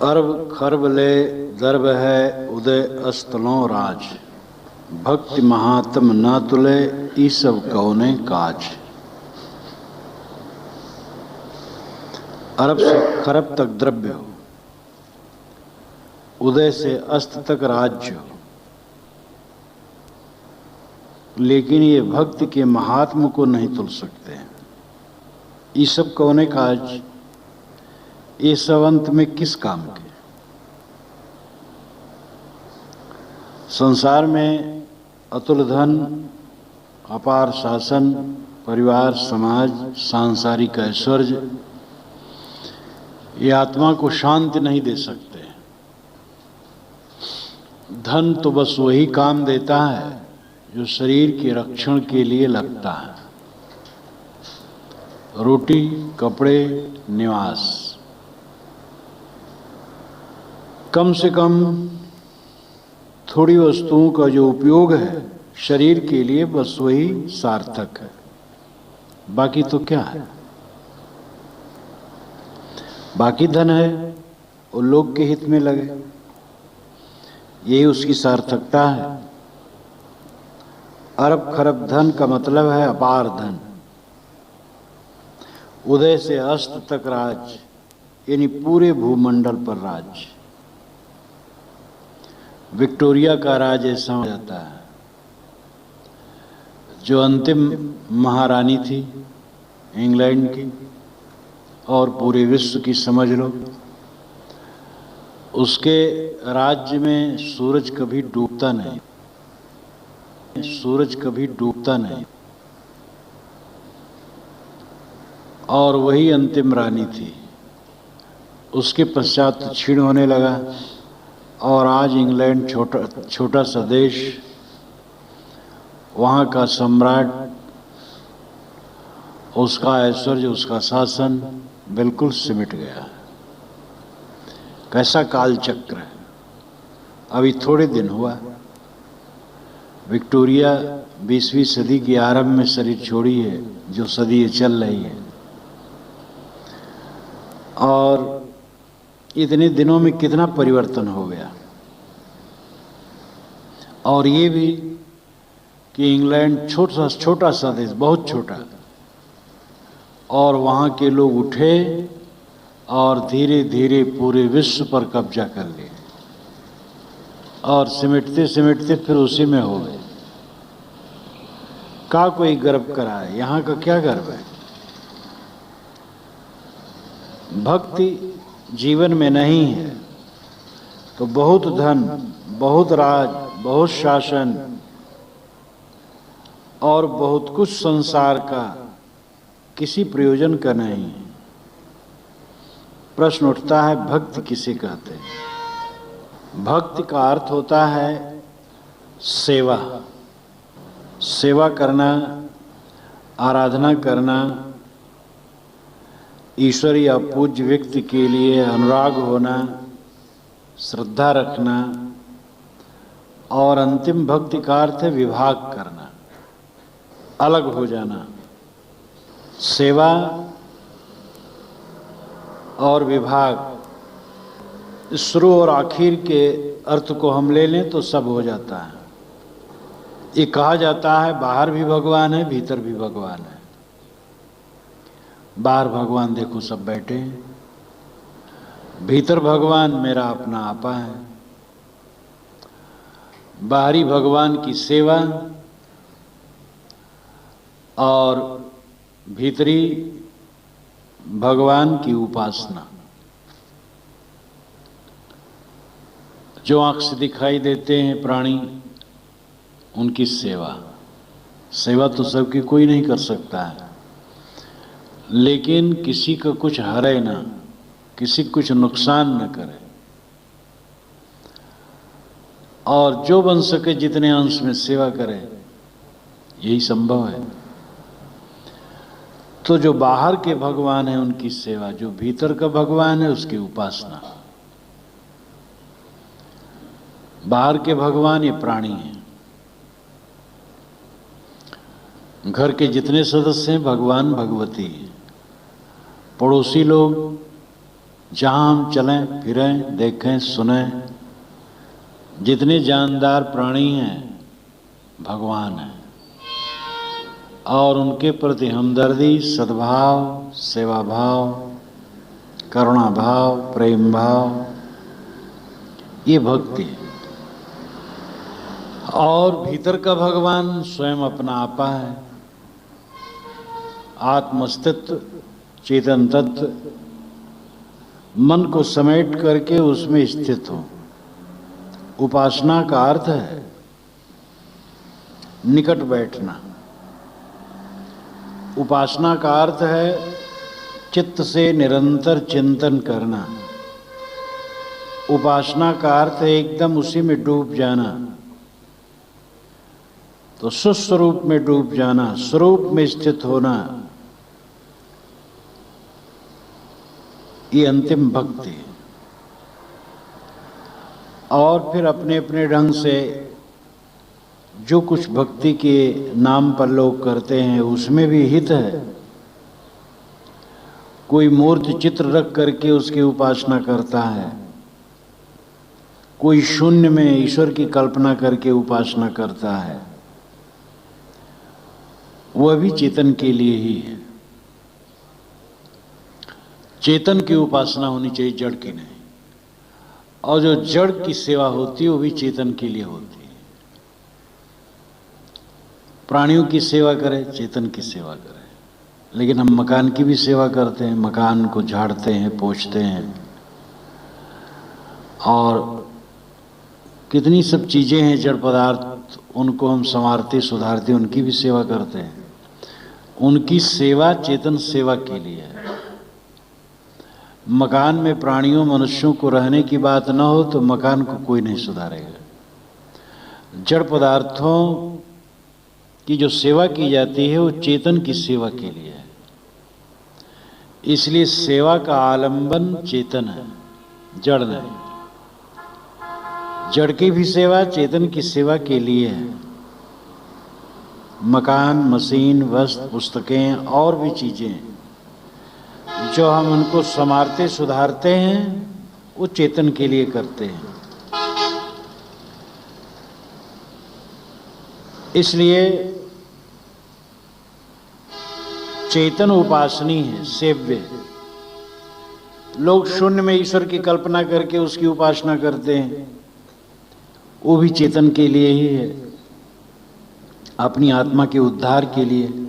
अरब खरब ले दरब है उदय अस्तलों राज, भक्ति महात्म ना तुले ई सब कौने काज। अरब से खरब तक द्रव्य हो, उदय से अस्त तक राज्य हो, लेकिन ये भक्ति के महात्म को नहीं तुल सकते। ये सब कौने काज, ये सब अंत में किस काम के। संसार में अतुल धन, अपार शासन, परिवार, समाज, सांसारिक ऐश्वर्य ये आत्मा को शांति नहीं दे सकते। धन तो बस वही काम देता है जो शरीर के रक्षण के लिए लगता है। रोटी, कपड़े, निवास, कम से कम थोड़ी वस्तुओं का जो उपयोग है शरीर के लिए, बस वही सार्थक है। बाकी तो क्या है? बाकी धन है और लोग के हित में लगे, यही उसकी सार्थकता है। अरब खरब धन का मतलब है अपार धन। उदय से अस्त तक राज, यानी पूरे भूमंडल पर राज। विक्टोरिया का राज ऐसा हो जाता है, जो अंतिम महारानी थी इंग्लैंड की और पूरे विश्व की समझ लो। उसके राज्य में सूरज कभी डूबता नहीं, सूरज कभी डूबता नहीं, और वही अंतिम रानी थी। उसके पश्चात क्षीण होने लगा और आज इंग्लैंड छोटा सा देश, वहाँ का सम्राट, उसका ऐश्वर्य, उसका शासन बिल्कुल सिमट गया। कैसा काल चक्र है। अभी थोड़े दिन हुआ विक्टोरिया 20वीं सदी की आरंभ में शरीर छोड़ी है, जो सदी चल रही है, और इतने दिनों में कितना परिवर्तन हो गया। और ये भी कि इंग्लैंड छोटा सा देश, बहुत छोटा, और वहाँ के लोग उठे और धीरे धीरे पूरे विश्व पर कब्जा कर लिए और सिमटते सिमटते फिर उसी में हो गए। का कोई गर्व कराए, यहाँ का क्या गर्व है। भक्ति जीवन में नहीं है तो बहुत धन, बहुत राज, बहुत शासन और बहुत कुछ संसार का किसी प्रयोजन का नहीं। प्रश्न उठता है, भक्ति किसे कहते हैं। भक्ति का अर्थ होता है सेवा, सेवा करना, आराधना करना, ईश्वर या पूज्य व्यक्ति के लिए अनुराग होना, श्रद्धा रखना, और अंतिम भक्ति का अर्थ है विभाग करना, अलग हो जाना। सेवा और विभाग, शुरू और आखिर के अर्थ को हम ले लें तो सब हो जाता है। ये कहा जाता है बाहर भी भगवान है, भीतर भी भगवान है। बाहर भगवान देखो सब बैठे हैं, भीतर भगवान मेरा अपना आपा है। बाहरी भगवान की सेवा और भीतरी भगवान की उपासना। जो आंख से दिखाई देते हैं प्राणी, उनकी सेवा। सेवा तो सबकी कोई नहीं कर सकता है, लेकिन किसी का कुछ हरे ना, किसी को कुछ नुकसान न करे, और जो बन सके जितने अंश में सेवा करे, यही संभव है। तो जो बाहर के भगवान है उनकी सेवा, जो भीतर का भगवान है उसकी उपासना। बाहर के भगवान ये प्राणी हैं। घर के जितने सदस्य हैं भगवान भगवती हैं। पड़ोसी लोग जहाँ हम चलें फिरें देखें सुनें, जितने जानदार प्राणी हैं भगवान हैं, और उनके प्रति हमदर्दी, सद्भाव, सेवा भाव, करुणा भाव, प्रेम भाव, ये भक्ति है। और भीतर का भगवान स्वयं अपना आपा है, आत्मस्तित्व, चेतन तत्व, मन को समेट करके उसमें स्थित हो। उपासना का अर्थ है निकट बैठना। उपासना का अर्थ है चित्त से निरंतर चिंतन करना। उपासना का अर्थ है एकदम उसी में डूब जाना। तो सुस्वरूप में डूब जाना, स्वरूप में स्थित होना, ये अंतिम भक्ति है। और फिर अपने अपने ढंग से जो कुछ भक्ति के नाम पर लोग करते हैं उसमें भी हित है। कोई मूर्ति चित्र रख करके उसकी उपासना करता है, कोई शून्य में ईश्वर की कल्पना करके उपासना करता है, वह भी चेतन के लिए ही है। चेतन की उपासना होनी चाहिए, जड़ की नहीं। और जो जड़ की सेवा होती है वो भी चेतन के लिए होती है। प्राणियों की सेवा करें, चेतन की सेवा करें। लेकिन हम मकान की भी सेवा करते हैं, मकान को झाड़ते हैं, पोंछते हैं, और कितनी सब चीजें हैं जड़ पदार्थ, उनको हम संवारते सुधारते, उनकी भी सेवा करते हैं। उनकी सेवा चेतन सेवा के लिए है। मकान में प्राणियों मनुष्यों को रहने की बात न हो तो मकान को कोई नहीं सुधारेगा। जड़ पदार्थों की जो सेवा की जाती है वो चेतन की सेवा के लिए है। इसलिए सेवा का आलंबन चेतन है, जड़ नहीं। जड़ की भी सेवा चेतन की सेवा के लिए है। मकान, मशीन, वस्त्र, पुस्तकें और भी चीजें जो हम उनको संवारते सुधारते हैं वो चेतन के लिए करते हैं। इसलिए चेतन उपासनी है, सेव्य। लोग शून्य में ईश्वर की कल्पना करके उसकी उपासना करते हैं, वो भी चेतन के लिए ही है, अपनी आत्मा के उद्धार के लिए।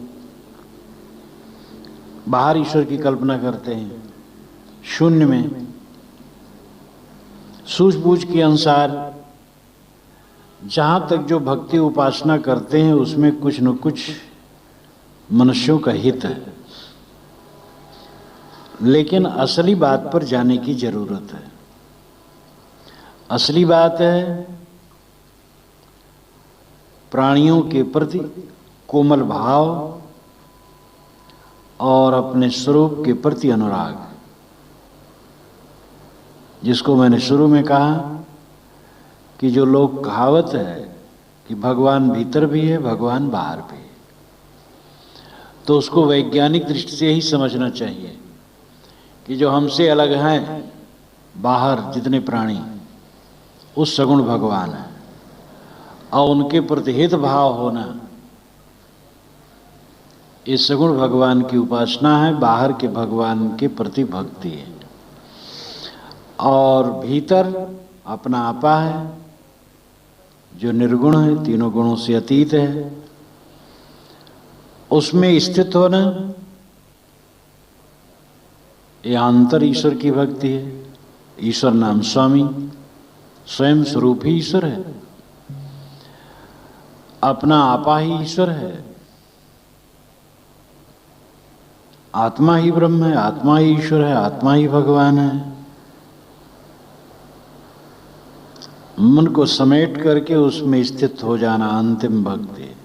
बाहर ईश्वर की कल्पना करते हैं, शून्य में सूझबूझ के अनुसार जहां तक जो भक्ति उपासना करते हैं उसमें कुछ न कुछ मनुष्यों का हित है। लेकिन असली बात पर जाने की जरूरत है। असली बात है प्राणियों के प्रति कोमल भाव और अपने स्वरूप के प्रति अनुराग, जिसको मैंने शुरू में कहा कि जो लोग कहावत है कि भगवान भीतर भी है, भगवान बाहर भी है, तो उसको वैज्ञानिक दृष्टि से ही समझना चाहिए कि जो हमसे अलग हैं बाहर जितने प्राणी, उस सगुण भगवान है, और उनके प्रति हित भाव होना, इस सगुण भगवान की उपासना है। बाहर के भगवान के प्रति भक्ति है। और भीतर अपना आपा है जो निर्गुण है, तीनों गुणों से अतीत है, उसमें स्थित होना, ये आंतर ईश्वर की भक्ति है। ईश्वर नाम स्वामी, स्वयं स्वरूप ही ईश्वर है, अपना आपा ही ईश्वर है, आत्मा ही ब्रह्म है, आत्मा ही ईश्वर है, आत्मा ही भगवान है। मन को समेट करके उसमें स्थित हो जाना अंतिम भक्ति।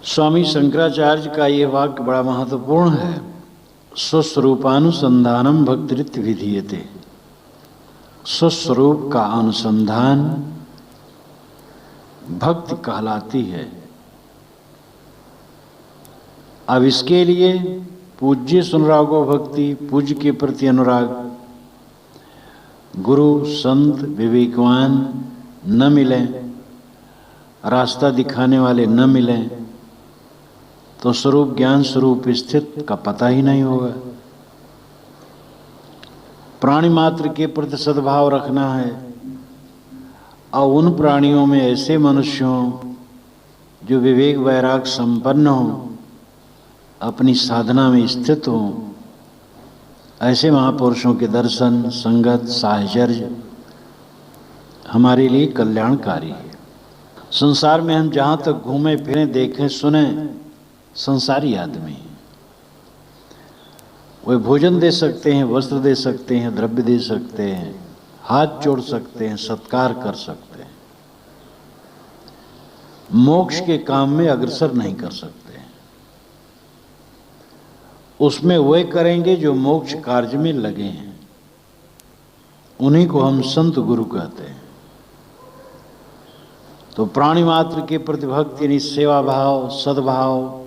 स्वामी शंकराचार्य का ये वाक्य बड़ा महत्वपूर्ण है। स्वस्वरूपानुसंधानम भक्तिरित विधीयते। स्वस्वरूप का अनुसंधान भक्ति कहलाती है। अब इसके लिए पूज्य सुन रागो भक्ति, पूज्य के प्रति अनुराग, गुरु संत विवेकवान न मिलें, रास्ता दिखाने वाले न मिलें, तो स्वरूप ज्ञान स्वरूप स्थित का पता ही नहीं होगा। प्राणी मात्र के प्रति सद्भाव रखना है और उन प्राणियों में ऐसे मनुष्य हों जो विवेक वैराग संपन्न हों, अपनी साधना में स्थित हों। ऐसे महापुरुषों के दर्शन, संगत, साहचर्य हमारे लिए कल्याणकारी है। संसार में हम जहाँ तक घूमें फिरें, देखें, सुने, संसारी आदमी वे भोजन दे सकते हैं, वस्त्र दे सकते हैं, द्रव्य दे सकते हैं, हाथ जोड़ सकते हैं, सत्कार कर सकते हैं, मोक्ष के काम में अग्रसर नहीं कर सकते। उसमें वे करेंगे जो मोक्ष कार्य में लगे हैं, उन्हीं को हम संत गुरु कहते हैं। तो प्राणी मात्र के प्रति भक्ति यानी सेवा भाव, सद्भाव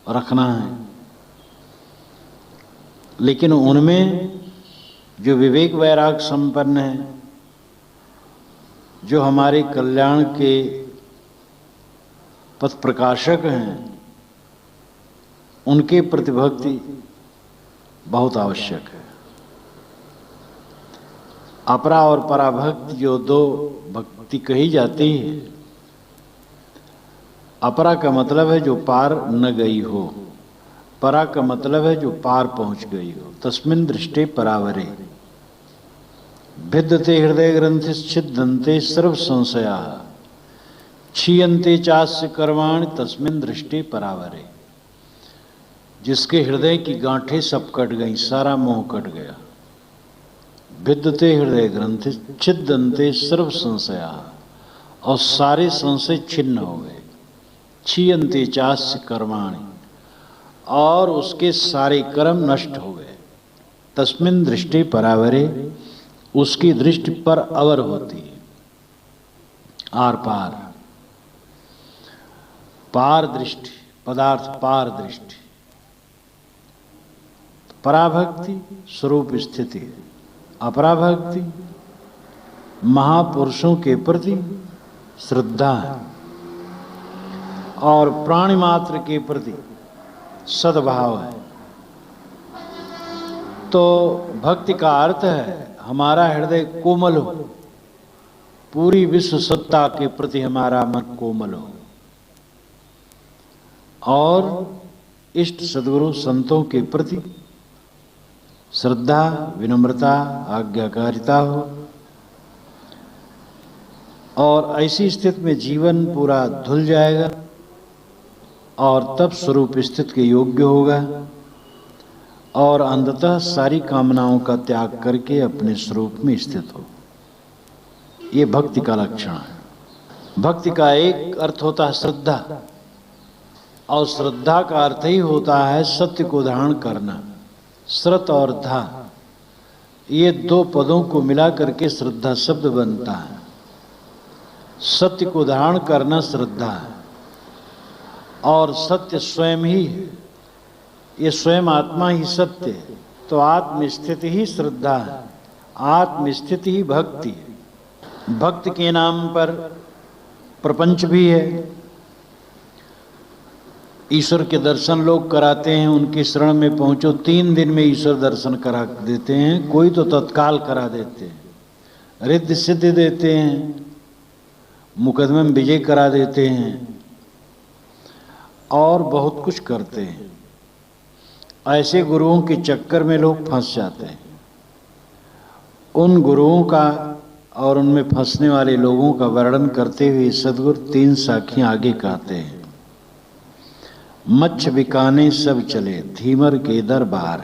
रखना है, लेकिन उनमें जो विवेक वैराग संपन्न है, जो हमारे कल्याण के पथ प्रकाशक हैं, उनके प्रति भक्ति बहुत आवश्यक है। अपरा और पराभक्ति जो दो भक्ति कही जाती है, अपरा का मतलब है जो पार न गई हो, परा का मतलब है जो पार पहुंच गई हो। तस्मिन् दृष्टे परावरे भिद्यते हृदय ग्रंथि छिद्यन्ते सर्व संशया क्षीयन्ते चास्य कर्माणि तस्मिन् दृष्टे परावरे। जिसके हृदय की गांठें सब कट गई, सारा मोह कट गया। भिद्यते हृदय ग्रंथि छिद्यन्ते सर्व संशया, और सारे संशय छिन्न हो गए। क्षीयन्ते चास्य कर्माणि, और उसके सारे कर्म नष्ट हो गए। तस्मिन् दृष्टि परावरे, उसकी दृष्टि पर अवर होती है, आर पार, पार दृष्टि, पदार्थ पार दृष्टि। पराभक्ति स्वरूप स्थिति है, अपराभक्ति महापुरुषों के प्रति श्रद्धा है और प्राणी मात्र के प्रति सद्भाव है। तो भक्ति का अर्थ है हमारा हृदय कोमल हो, पूरी विश्व सत्ता के प्रति हमारा मन कोमल हो, और इष्ट सद्गुरु संतों के प्रति श्रद्धा, विनम्रता, आज्ञाकारिता हो, और ऐसी स्थिति में जीवन पूरा धुल जाएगा और तब स्वरूप स्थिति के योग्य होगा और अंततः सारी कामनाओं का त्याग करके अपने स्वरूप में स्थित हो। ये भक्ति का लक्षण है। भक्ति का एक अर्थ होता है श्रद्धा, और श्रद्धा का अर्थ ही होता है सत्य को धारण करना। श्रत और धा, ये दो पदों को मिला करके श्रद्धा शब्द बनता है। सत्य को धारण करना श्रद्धा है, और सत्य स्वयं ही है, ये स्वयं आत्मा ही सत्य है। तो आत्मस्थिति ही श्रद्धा है, आत्मस्थिति ही भक्ति है। भक्त के नाम पर प्रपंच भी है। ईश्वर के दर्शन लोग कराते हैं, उनकी शरण में पहुंचो 3 दिन में ईश्वर दर्शन करा देते हैं, कोई तो तत्काल करा देते हैं, रिद्धि सिद्धि देते हैं, मुकदमे में विजय करा देते हैं, और बहुत कुछ करते हैं। ऐसे गुरुओं के चक्कर में लोग फंस जाते हैं। उन गुरुओं का और उनमें फंसने वाले लोगों का वर्णन करते हुए सद्गुरु 3 साखियां आगे कहते हैं। मच्छ बिकाने सब चले धीमर के दरबार,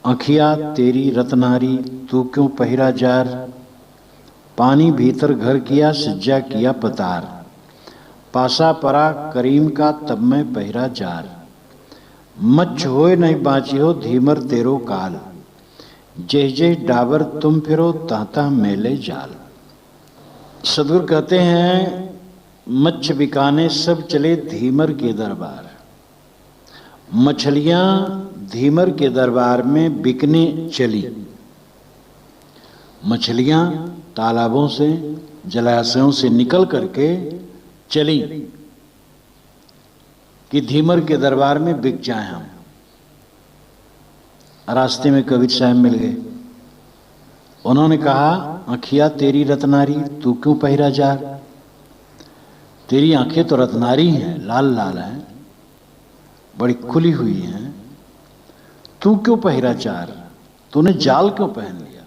अखिया तेरी रतनारी तू क्यों पहिरा जार, पानी भीतर घर किया सज्जा किया पतार, पासा परा करीम का तब मैं पहिरा जार, मच्छ होए नहीं बाची हो धीमर तेरो काल, जय जय डाबर तुम फिरो ताता मेले जाल। सदगुरु कहते हैं मच्छ बिकाने सब चले धीमर के दरबार। मछलियां धीमर के दरबार में बिकने चली। मछलियां तालाबों से, जलाशयों से निकल करके चली कि धीमर के दरबार में बिक जाएं हम। रास्ते में कबीर साहब मिल गए। उन्होंने कहा, आँखिया तेरी रत्नारी, तू क्यों पहिरा जार? तेरी आंखें तो रत्नारी हैं, लाल लाल हैं, बड़ी खुली हुई हैं, तू क्यों पहिरा चार? तूने जाल क्यों पहन लिया?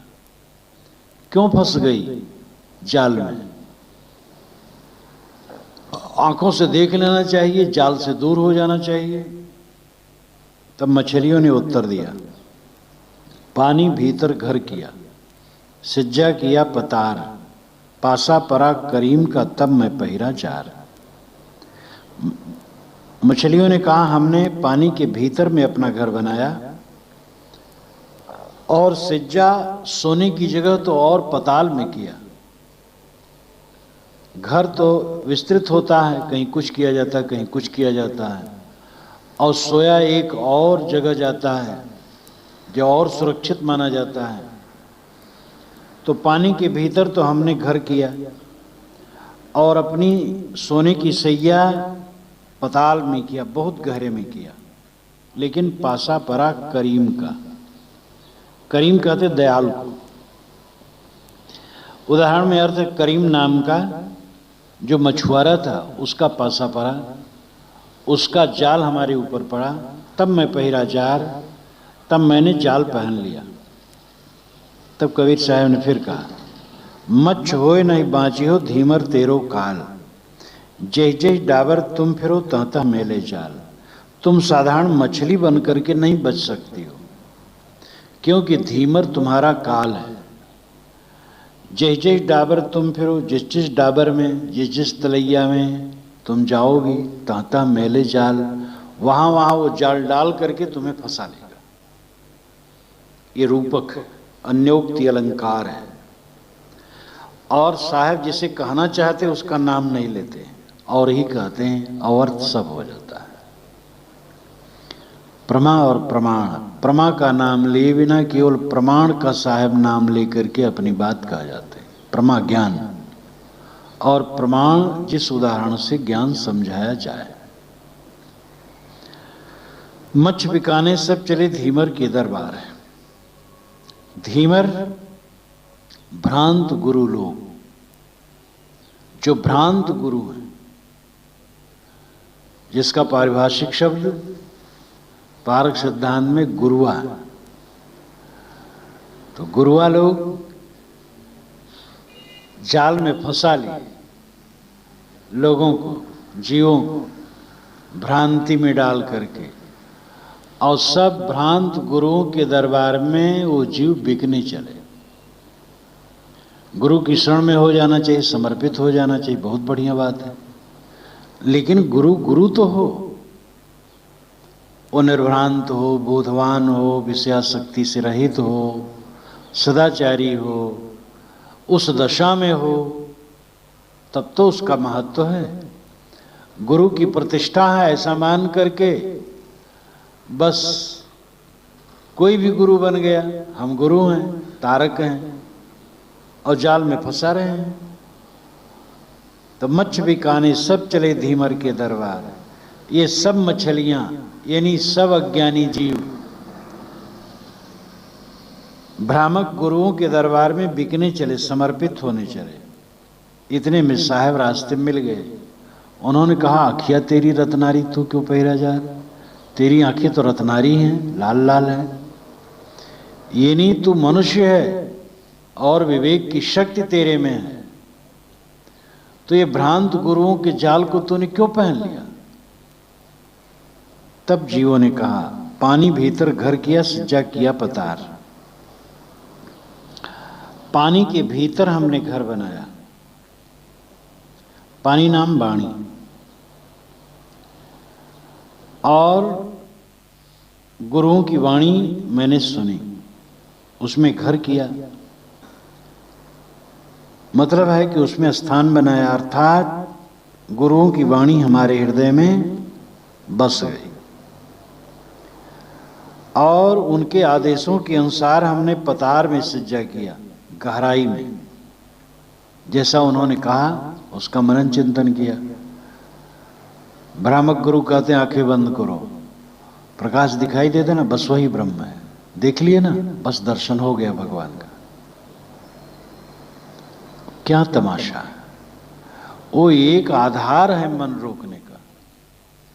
क्यों फंस गई जाल में? आंखों से देख लेना चाहिए, जाल से दूर हो जाना चाहिए। तब मछलियों ने उत्तर दिया, पानी भीतर घर किया, सिज्जा किया पतार, पासा परा करीम का तब मैं पहिरा चार। मछलियों ने कहा, हमने पानी के भीतर में अपना घर बनाया और सिज्जा सोने की जगह तो और पताल में किया। घर तो विस्तृत होता है, कहीं कुछ किया जाता है, कहीं कुछ किया जाता है, और सोया एक और जगह जाता है जो और सुरक्षित माना जाता है। तो पानी के भीतर तो हमने घर किया और अपनी सोने की सैया पताल में किया, बहुत गहरे में किया। लेकिन पासा परा करीम का, करीम कहते दयालु को। उदाहरण में अर्थ है करीम नाम का जो मछुआरा था, उसका पासा परा, उसका जाल हमारे ऊपर पड़ा, तब मैं पहिरा जार, तब मैंने जाल पहन लिया। तब कबीर साहब ने फिर कहा, मच्छ होए नहीं बाँची हो धीमर तेरो काल, जय जय डाबर तुम फिरो तहता मेले जाल। तुम साधारण मछली बन करके नहीं बच सकती हो, क्योंकि धीमर तुम्हारा काल है। जय जय डाबर तुम फिरो, जिस जिस डाबर में, जिस जिस तलैया में तुम जाओगी, तहता मेले जाल, वहां वहां वो जाल डाल करके तुम्हें फंसा लेगा। ये रूपक है, अन्योक्ति अलंकार है। और साहब जिसे कहना चाहते उसका नाम नहीं लेते और ही कहते हैं, अवर्थ सब हो जाता है। प्रमा और प्रमाण, प्रमा का नाम लिए बिना केवल प्रमाण का साहब नाम लेकर के अपनी बात कहा जाते हैं। प्रमा ज्ञान और प्रमाण जिस उदाहरण से ज्ञान समझाया जाए। मच्छ बिकाने सब चले धीमर के दरबार है। धीमर भ्रांत गुरु लोग, जो भ्रांत गुरु हैं, जिसका पारिभाषिक शब्द पारक सिद्धांत में गुरुआ है। तो गुरुआ लोग जाल में फंसा लिए लोगों को, जीवों को भ्रांति में डाल करके, और सब भ्रांत गुरुओं के दरबार में वो जीव बिकने चले। गुरु की शरण में हो जाना चाहिए, समर्पित हो जाना चाहिए, बहुत बढ़िया बात है। लेकिन गुरु गुरु तो हो, वो निर्भ्रांत हो, बोधवान हो, विषयासक्ति से रहित हो, सदाचारी हो, उस दशा में हो, तब तो उसका महत्व है। गुरु की प्रतिष्ठा है ऐसा मान करके बस कोई भी गुरु बन गया, हम गुरु हैं, तारक हैं, और जाल में फंसा रहे हैं। तो मच्छ बिकाने सब चले धीमर के दरबार। ये सब मछलियां यानी सब अज्ञानी जीव भ्रामक गुरुओं के दरबार में बिकने चले, समर्पित होने चले। इतने में साहब रास्ते मिल गए। उन्होंने कहा, आँखिया तेरी रत्नारी, तू क्यों पहिरा जा? तेरी आंखें तो रत्नारी हैं, लाल लाल हैं। ये नहीं तू मनुष्य है और विवेक की शक्ति तेरे में है, तो ये भ्रांत गुरुओं के जाल को तूने क्यों पहन लिया? तब जीवों ने कहा, पानी भीतर घर किया, सज्जा किया पतार। पानी के भीतर हमने घर बनाया। पानी नाम वाणी, और गुरुओं की वाणी मैंने सुनी, उसमें घर किया। मतलब है कि उसमें स्थान बनाया, अर्थात गुरुओं की वाणी हमारे हृदय में बस गई। और उनके आदेशों के अनुसार हमने पतार में सज्जा किया, गहराई में, जैसा उन्होंने कहा उसका मनन चिंतन किया। भ्रामक गुरु कहते हैं आंखें बंद करो, प्रकाश दिखाई देता ना, बस वही ब्रह्म है, देख लिए ना, बस दर्शन हो गया भगवान का। क्या तमाशा है। वो एक आधार है मन रोकने का,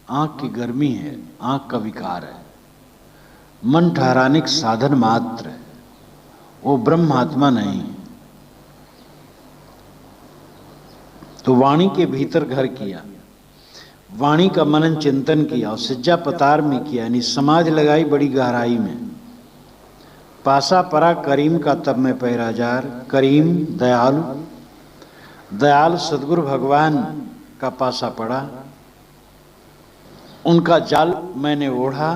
आंख की गर्मी है, आंख का विकार है, मन ठहराने का साधन मात्र है, वो ब्रह्मात्मा नहीं है। तो वाणी के भीतर घर किया, वाणी का मनन चिंतन किया और सज्जा पतार में किया, यानी समाज लगाई बड़ी गहराई में। पासा परा करीम का तब में पैराजार, करीम दयालु, दयाल सदगुरु भगवान का पासा पड़ा, उनका जाल मैंने ओढ़ा,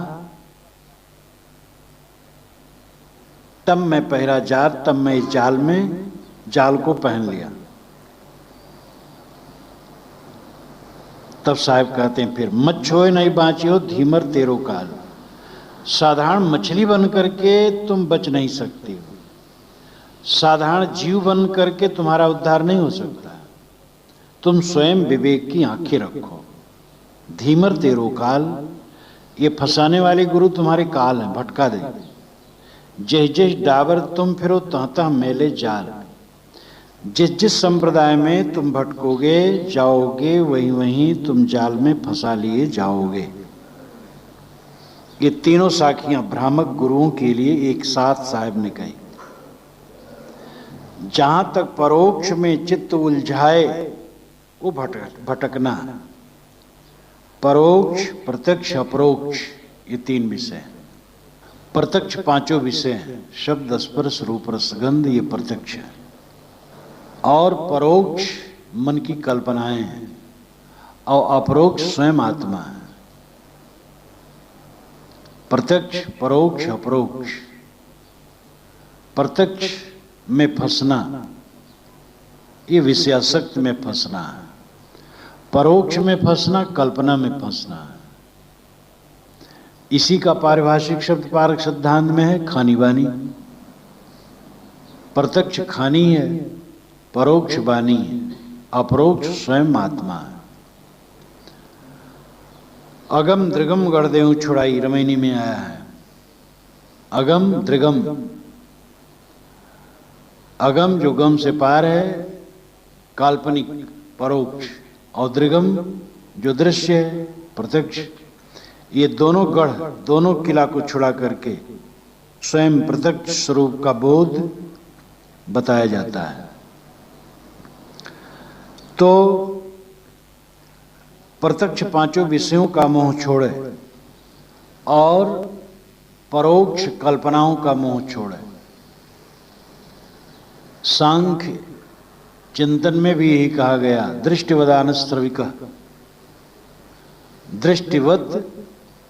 तब मैं पैराजार, तब मैं इस जाल में जाल को पहन लिया। तब साहब कहते हैं फिर मत छोए नहीं बाँचियो धीमर तेरो काल। साधारण मछली बन करके तुम बच नहीं सकती हो, साधारण जीव बन करके तुम्हारा उद्धार नहीं हो सकता। तुम स्वयं विवेक की आंखें रखो। धीमर तेरो काल, ये फंसाने वाले गुरु तुम्हारे काल हैं, भटका दे। जिस जिस डाबर तुम फिरो तह मेले जाल, जिस जिस संप्रदाय में तुम भटकोगे जाओगे वहीं वहीं तुम जाल में फंसा लिए जाओगे। ये तीनों साखियां भ्रामक गुरुओं के लिए एक साथ साहब ने कही। जहां तक परोक्ष में चित्त उलझाए वो भटकना, परोक्ष प्रत्यक्ष अपरोक्ष, ये तीन विषय। प्रत्यक्ष पांचों विषय हैं, शब्द स्पर्श रूप रसगंध, ये प्रत्यक्ष है। और परोक्ष मन की कल्पनाएं हैं और अपरोक्ष स्वयं आत्मा है। प्रत्यक्ष परोक्ष अपरोक्ष, प्रत्यक्ष में फंसना ये विषयासक्त में फंसना है, परोक्ष में फंसना कल्पना में फंसना है। इसी का पारिभाषिक शब्द पारक सिद्धांत में है खानी बानी। प्रत्यक्ष खानी है, परोक्ष बानी है, अपरोक्ष स्वयं आत्मा है। अगम दृगम गढ़देव छुड़ाई रमैनी में आया है। अगम दृगम, अगम जो गम से पार है काल्पनिक परोक्ष, और दृगम जो दृश्य है प्रत्यक्ष। ये दोनों गढ़, दोनों किला को छुड़ा करके स्वयं प्रत्यक्ष स्वरूप का बोध बताया जाता है। तो प्रत्यक्ष पांचों विषयों का मोह छोड़े और परोक्ष कल्पनाओं का मोह छोड़े। सांख्य चिंतन में भी यही कहा गया, दृष्टिवदानुश्रविक, दृष्टिवत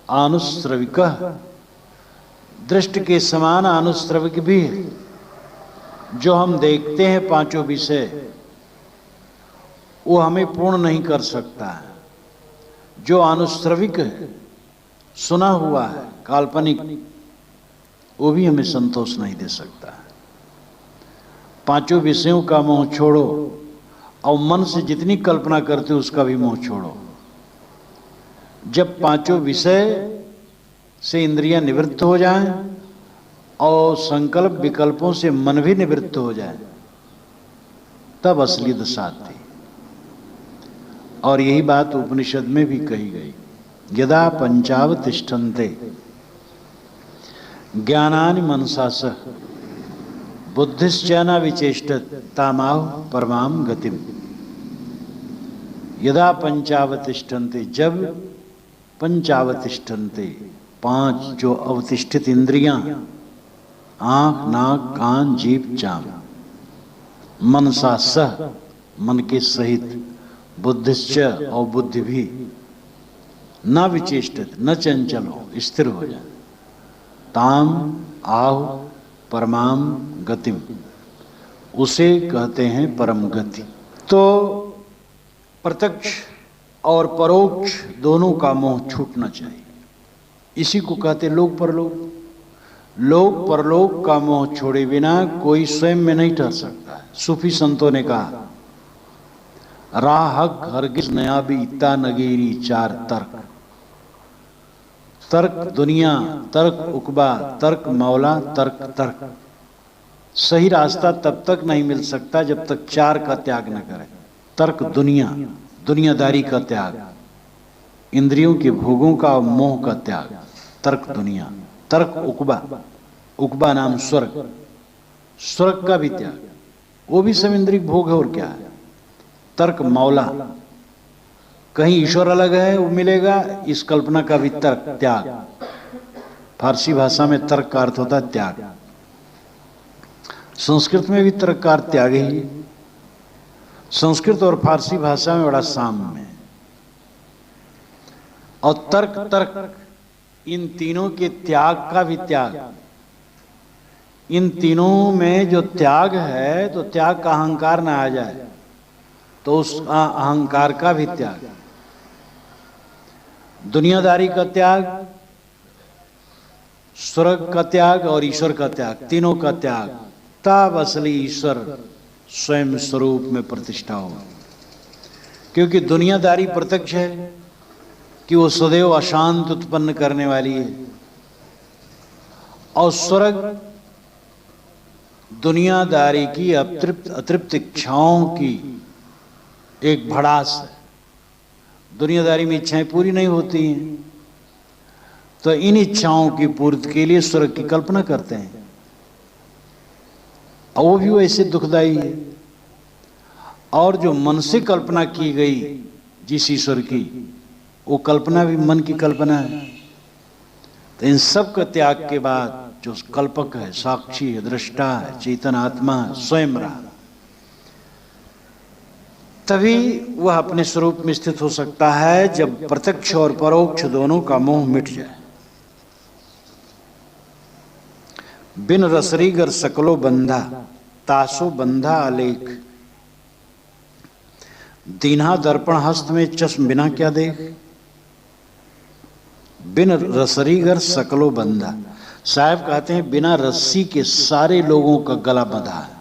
आनुश्रविक, दृष्टि के समान अनुश्रविक भी है। जो हम देखते हैं पांचों विषय वो हमें पूर्ण नहीं कर सकता है। जो अनुश्रविक है, सुना हुआ है, काल्पनिक, वो भी हमें संतोष नहीं दे सकता है। पांचों विषयों का मोह छोड़ो और मन से जितनी कल्पना करते हो उसका भी मोह छोड़ो। जब पांचों विषय से इंद्रियां निवृत्त हो जाएं और संकल्प विकल्पों से मन भी निवृत्त हो जाए, तब असली दशा आती। और यही बात उपनिषद में भी कही गई, यदा पंचावतिष्ठन्ते ज्ञानानि मनसा सह बुद्धिश्चैन विचेष्टत तामाह परमाम गतिम। यदा पंचावतिष्ठन्ते, जब पंचावतिष्ठन्ते, पांच जो अवतिष्ठित इंद्रियां, आंख नाक कान जीभ चाम, मनसा सह, मन के सहित, बुद्धिश्च और बुद्धि भी, न विचेष्टित, न चंचल हो, स्थिर हो जाए, ताम आह परमाम गतिम, उसे कहते हैं परम गति। तो प्रत्यक्ष और परोक्ष दोनों का मोह छूटना चाहिए। इसी को कहते लोक परलोक। लोक परलोक का मोह छोड़े बिना कोई स्वयं में नहीं ठहर सकता है। सूफी संतों ने कहा, राह हक हरगिज नया भी इत्ता नगीरी चार तर्क, तर्क दुनिया, तर्क उकबा, तर्क मौला, तर्क तर्क। सही रास्ता तब तक नहीं मिल सकता जब तक चार का त्याग न करे। तर्क दुनिया, दुनियादारी का त्याग, इंद्रियों के भोगों का मोह का त्याग, तर्क दुनिया। तर्क उकबा, उकबा नाम स्वर्ग, स्वर्ग का भी त्याग, वो भी सब इंद्रिय भोग है और क्या है। तर्क मौला, कहीं ईश्वर अलग है वो मिलेगा, इस कल्पना का भी तर्क त्याग। फारसी भाषा में तर्क का अर्थ होता है त्याग, संस्कृत में भी तर्क का अर्थ त्याग ही। संस्कृत और फारसी भाषा में बड़ा साम्य है। और तर्क तर्क इन तीनों के त्याग का भी त्याग। इन तीनों में जो त्याग है, तो त्याग का अहंकार ना आ जाए तो उस अहंकार का भी त्याग, दुनियादारी का त्याग, स्वर्ग का त्याग और ईश्वर का त्याग, तीनों का त्याग, तब असली ईश्वर स्वयं स्वरूप में प्रतिष्ठा हो। क्योंकि दुनियादारी प्रत्यक्ष है कि वो सदैव अशांत उत्पन्न करने वाली है, और स्वर्ग दुनियादारी की अतृप्त इच्छाओं की एक भड़ास है। दुनियादारी में इच्छाएं पूरी नहीं होती हैं, तो इन इच्छाओं की पूर्ति के लिए स्वर्ग की कल्पना करते हैं, और वो भी वैसे दुखदाई है। और जो मन से कल्पना की गई जिस ईश्वर की, वो कल्पना भी मन की कल्पना है। तो इन सब का त्याग के बाद जो कल्पक है, साक्षी है, दृष्टा है, चेतन आत्मा है, स्वयं रहा, तभी वह अपने स्वरूप में स्थित हो सकता है, जब प्रत्यक्ष और परोक्ष दोनों का मोह मिट जाए। बिन रसरी गर सकलो बंधा, तासो बंधा आलेख, दीन्हा दर्पण हस्त में चश्म बिना क्या देख। बिन रसरीगर सकलो बंधा, साहब कहते हैं बिना रस्सी के सारे लोगों का गला बंधा है,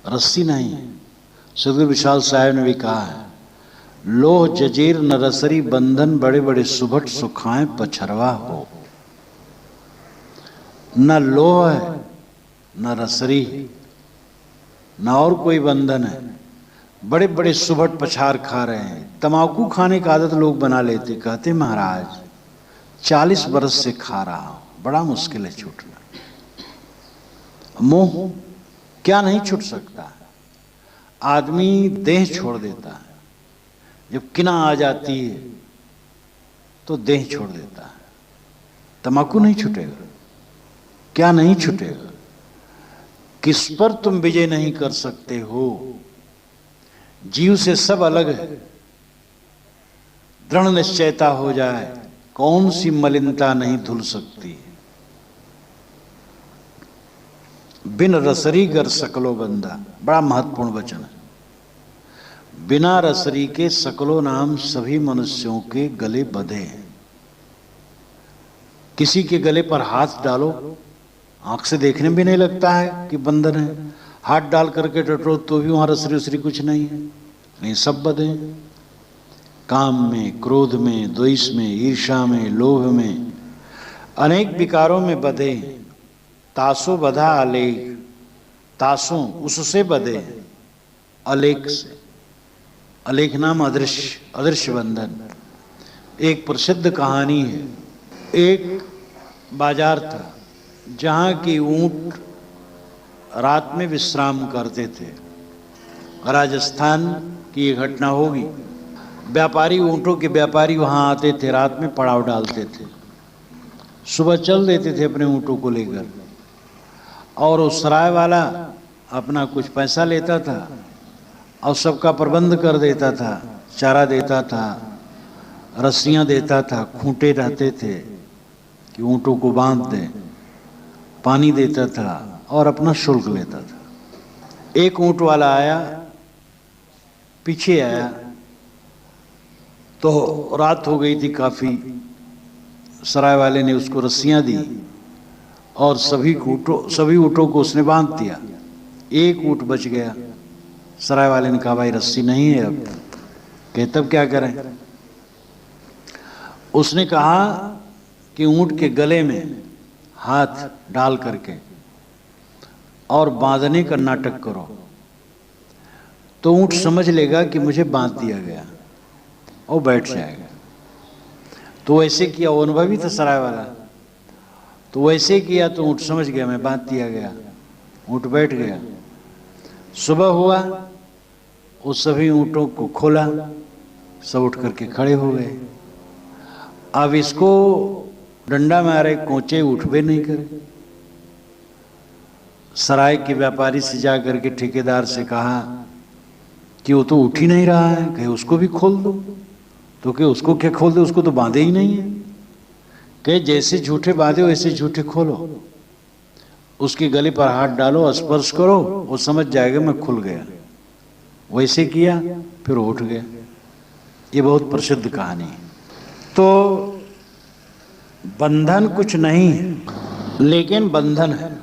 रस्सी नहीं। सदगुरु विशाल साहब ने भी कहा है, लोह जजीर न रसरी बंधन, बड़े बड़े सुभट सुखाएं पछरवा हो। न लोह है, न रसरी, न और कोई बंधन है, बड़े बड़े सुभट पछार खा रहे हैं। तंबाकू खाने की आदत लोग बना लेते, कहते महाराज 40 बरस से खा रहा हूं, बड़ा मुश्किल है छूटना। मोह क्या नहीं छूट सकता। आदमी देह छोड़ देता है, जब किना आ जाती है तो देह छोड़ देता है। तंबाकू नहीं छूटेगा, क्या नहीं छूटेगा। किस पर तुम विजय नहीं कर सकते हो। जीव से सब अलग है, दृढ़ निश्चयता हो जाए, कौन सी मलिनता नहीं धुल सकती। बिन रसरी गर सकलो बंदा, बड़ा महत्वपूर्ण वचन है। बिना रसरी के सकलो नाम सभी मनुष्यों के गले बंधे हैं। किसी के गले पर हाथ डालो, आंख से देखने भी नहीं लगता है कि बंधन है। हाथ डाल करके टटो तो भी वहां रसरी उसरी कुछ नहीं है, नहीं सब बंधे हैं। काम में, क्रोध में, द्वेष में, ईर्ष्या में, लोभ में, अनेक विकारों में बंधे। तासो बधा अलेख, तासों उससे बंधे, अलेख से। अलेख नाम अदृश्य, अदृश्य बंधन। एक प्रसिद्ध कहानी है, एक बाजार था जहाँ की ऊंट रात में विश्राम करते थे। राजस्थान की ये घटना होगी। व्यापारी, ऊंटों के व्यापारी वहाँ आते थे, रात में पड़ाव डालते थे, सुबह चल देते थे अपने ऊंटों को लेकर, और उस सराय वाला अपना कुछ पैसा लेता था और सबका प्रबंध कर देता था, चारा देता था, रस्सियाँ देता था, खूंटे रहते थे कि ऊंटों को बांध दे, पानी देता था और अपना शुल्क लेता था। एक ऊंट वाला आया, पीछे आया तो रात हो गई थी काफ़ी। सराय वाले ने उसको रस्सियाँ दी और सभी ऊँटों को उसने बांध दिया। एक ऊँट बच गया। सराय वाले ने कहा भाई रस्सी नहीं है अब, कहे तब क्या करें? उसने कहा कि ऊँट के गले में हाथ डाल करके और बांधने का नाटक करो, तो ऊँट समझ लेगा कि मुझे बांध दिया गया और बैठ जाएगा। तो वैसे किया, वो अनुभवी था सराय वाला, तो वैसे किया तो ऊँट समझ गया मैं बांध दिया गया, ऊँट बैठ गया। सुबह हुआ, उस सभी ऊँटों को खोला, सब उठ करके खड़े हो गए। अब इसको डंडा मारे कोचे उठबे नहीं करे। सराय के व्यापारी से जा करके ठेकेदार से कहा कि वो तो उठ ही नहीं रहा है, कहे उसको भी खोल दो। तो कहे उसको क्या खोल दो, उसको तो बांधे ही नहीं है। कहे जैसे झूठे बांधे वैसे झूठे खोलो, उसके गले पर हाथ डालो, स्पर्श करो, वो समझ जाएगा मैं खुल गया। वैसे किया, फिर उठ गया। ये बहुत प्रसिद्ध कहानी है। तो बंधन कुछ नहीं है, लेकिन बंधन है।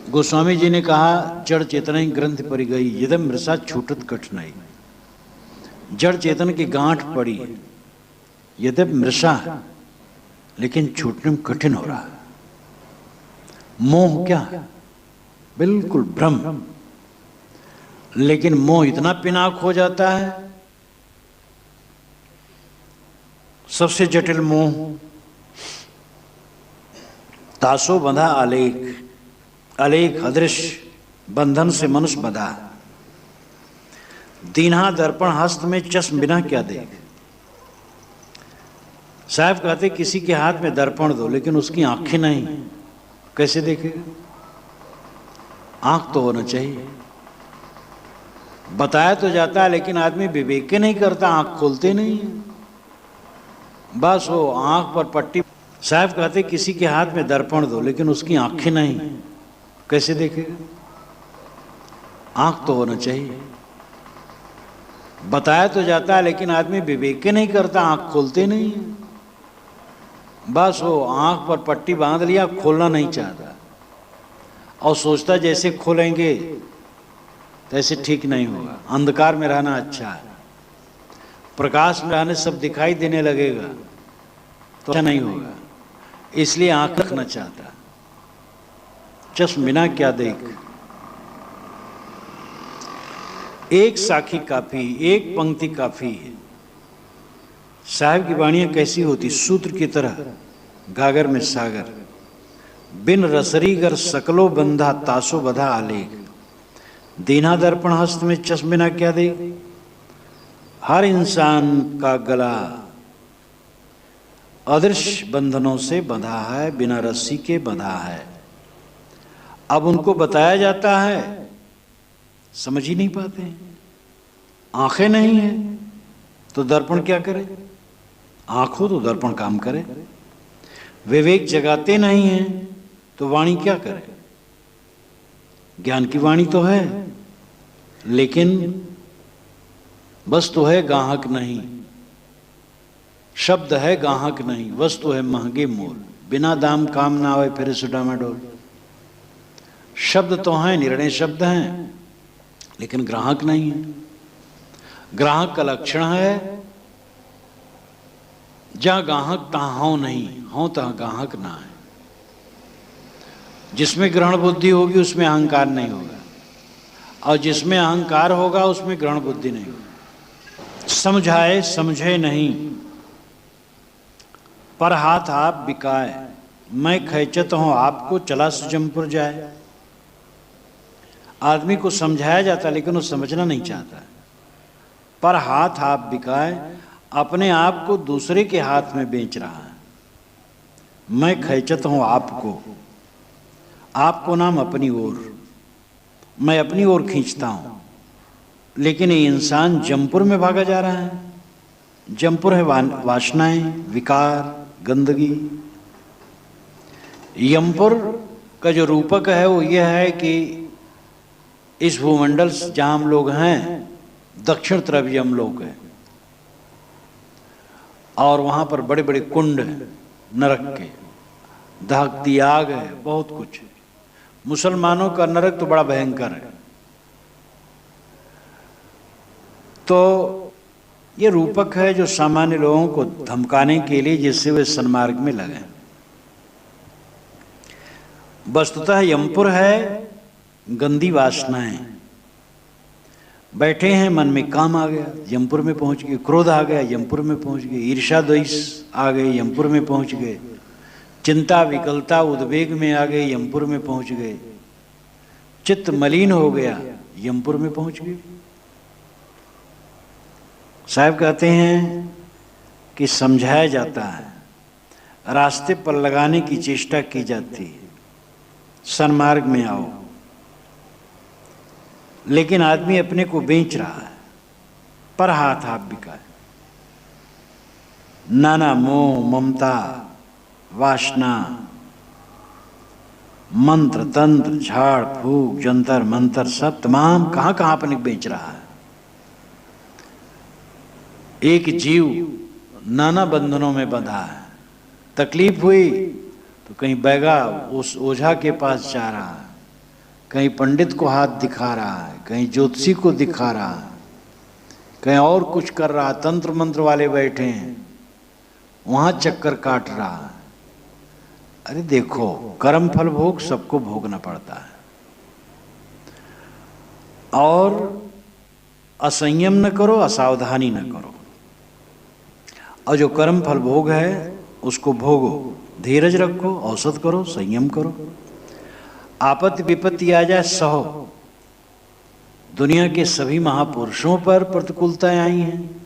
गोस्वामी जी ने कहा जड़ चेतना ही ग्रंथ पड़ी गई, यदम मृषा छूटत कठिनाई। जड़ चेतन की गांठ पड़ी है, यद्यप मृषा है, लेकिन छूटने में कठिन हो रहा है। मोह क्या है? बिल्कुल भ्रम। लेकिन मोह इतना पिनाक हो जाता है, सबसे जटिल मोह। तासो बंधा आलेख, अलेख अदृश्य बंधन से मनुष्य बंधा। दीन्हा दर्पण हस्त में चश्म बिना क्या देख। साहब कहते किसी के हाथ में दर्पण दो लेकिन उसकी आंखें नहीं, कैसे देखेगा? आंख तो होना चाहिए। बताया तो जाता है लेकिन आदमी विवेक नहीं करता, आंख खोलते नहीं है, बस वो आंख पर पट्टी। साहब कहते किसी के हाथ में दर्पण दो लेकिन उसकी आंखें नहीं, कैसे देखेगा? आंख तो होना चाहिए। बताया तो जाता है लेकिन आदमी विवेक नहीं करता, आंख खोलते नहीं है, बस वो आंख पर पट्टी बांध लिया, खोलना नहीं चाहता और सोचता जैसे खोलेंगे तैसे ठीक नहीं होगा। अंधकार में रहना अच्छा है, प्रकाश में रहने सब दिखाई देने लगेगा तो अच्छा नहीं होगा, इसलिए आंख रखना चाहता। चश्म बिना क्या देख। एक साखी काफी, एक पंक्ति काफी है। साहब की वाणियां कैसी होती? सूत्र की तरह, गागर में सागर। बिन रसरीगर सकलो बंधा, तासो बधा आलेख। दीना दर्पण हस्त में चश्म बिना क्या देख। हर इंसान का गला अदृश्य बंधनों से बंधा है, बिना रस्सी के बंधा है। अब उनको बताया जाता है, समझ ही नहीं पाते हैं। आंखें नहीं है तो दर्पण क्या करे? आंख हो तो दर्पण काम करे। विवेक जगाते नहीं है तो वाणी क्या करे? ज्ञान की वाणी तो है लेकिन वस्तु है गाहक नहीं, शब्द है गाहक नहीं, वस्तु है महंगे मोल। बिना दाम काम ना आवे फिर से डामाडोल। शब्द तो हैं, निर्णय शब्द हैं, लेकिन ग्राहक नहीं है। ग्राहक का लक्षण है जहां ग्राहक तहां हो नहीं, हो तहां ग्राहक ना है। जिसमें ग्रहण बुद्धि होगी उसमें अहंकार नहीं होगा, और जिसमें अहंकार होगा उसमें ग्रहण बुद्धि नहीं होगी। समझाए समझे नहीं, पर हाथ आप बिकाए। मैं खैचत हूं आपको, चला सुजमपुर जाए। आदमी को समझाया जाता लेकिन वो समझना नहीं चाहता। पर हाथ आप बिकाए, अपने आप को दूसरे के हाथ में बेच रहा है। मैं खैचत हूं आपको, आपको नाम अपनी ओर, मैं अपनी ओर खींचता हूं, लेकिन ये इंसान जमपुर में भागा जा रहा है। जमपुर है वासनाएं, विकार, गंदगी। यमपुर का जो रूपक है वो यह है कि इस भूमंडल जहां हम लोग हैं, दक्षिण तरफ यमलोक है और वहां पर बड़े बड़े कुंड हैं नरक के, दहकती आग है, बहुत कुछ है। मुसलमानों का नरक तो बड़ा भयंकर है। तो ये रूपक है जो सामान्य लोगों को धमकाने के लिए, जिससे वे सन्मार्ग में लगे। वस्तुतः यमपुर है गंदी वासनाएं। बैठे हैं, मन में काम आ गया, यमपुर में पहुंच गए। क्रोध आ गया, यमपुर में पहुंच गए। ईर्ष्या द्वेष आ गए, यमपुर में पहुंच गए। चिंता विकलता उद्वेग में आ गए, यमपुर में पहुंच गए। चित्त मलिन हो गया, यमपुर में पहुंच गए। साहब कहते हैं कि समझाया जाता है, रास्ते पर लगाने की चेष्टा की जाती है, सन्मार्ग में आओ। लेकिन आदमी अपने को बेच रहा है, पर हाथ आप बिका है। नाना मोह ममता वासना, मंत्र तंत्र झाड़ फूक जंतर मंतर सब तमाम कहां कहां अपने बेच रहा है। एक जीव नाना बंधनों में बंधा है। तकलीफ हुई तो कहीं बैगा उस ओझा के पास जा रहा है, कहीं पंडित को हाथ दिखा रहा है, कहीं ज्योतिषी को दिखा रहा है, कहीं और कुछ कर रहा है। तंत्र मंत्र वाले बैठे हैं, वहां चक्कर काट रहा है। अरे देखो, कर्म फल भोग सबको भोगना पड़ता है, और असंयम न करो, असावधानी न करो। और जो कर्म फल भोग है उसको भोगो, धीरज रखो, औसत करो, संयम करो। आपत्ति विपत्ति आ जाए सहो। दुनिया के सभी महापुरुषों पर प्रतिकूलताएं आई हैं,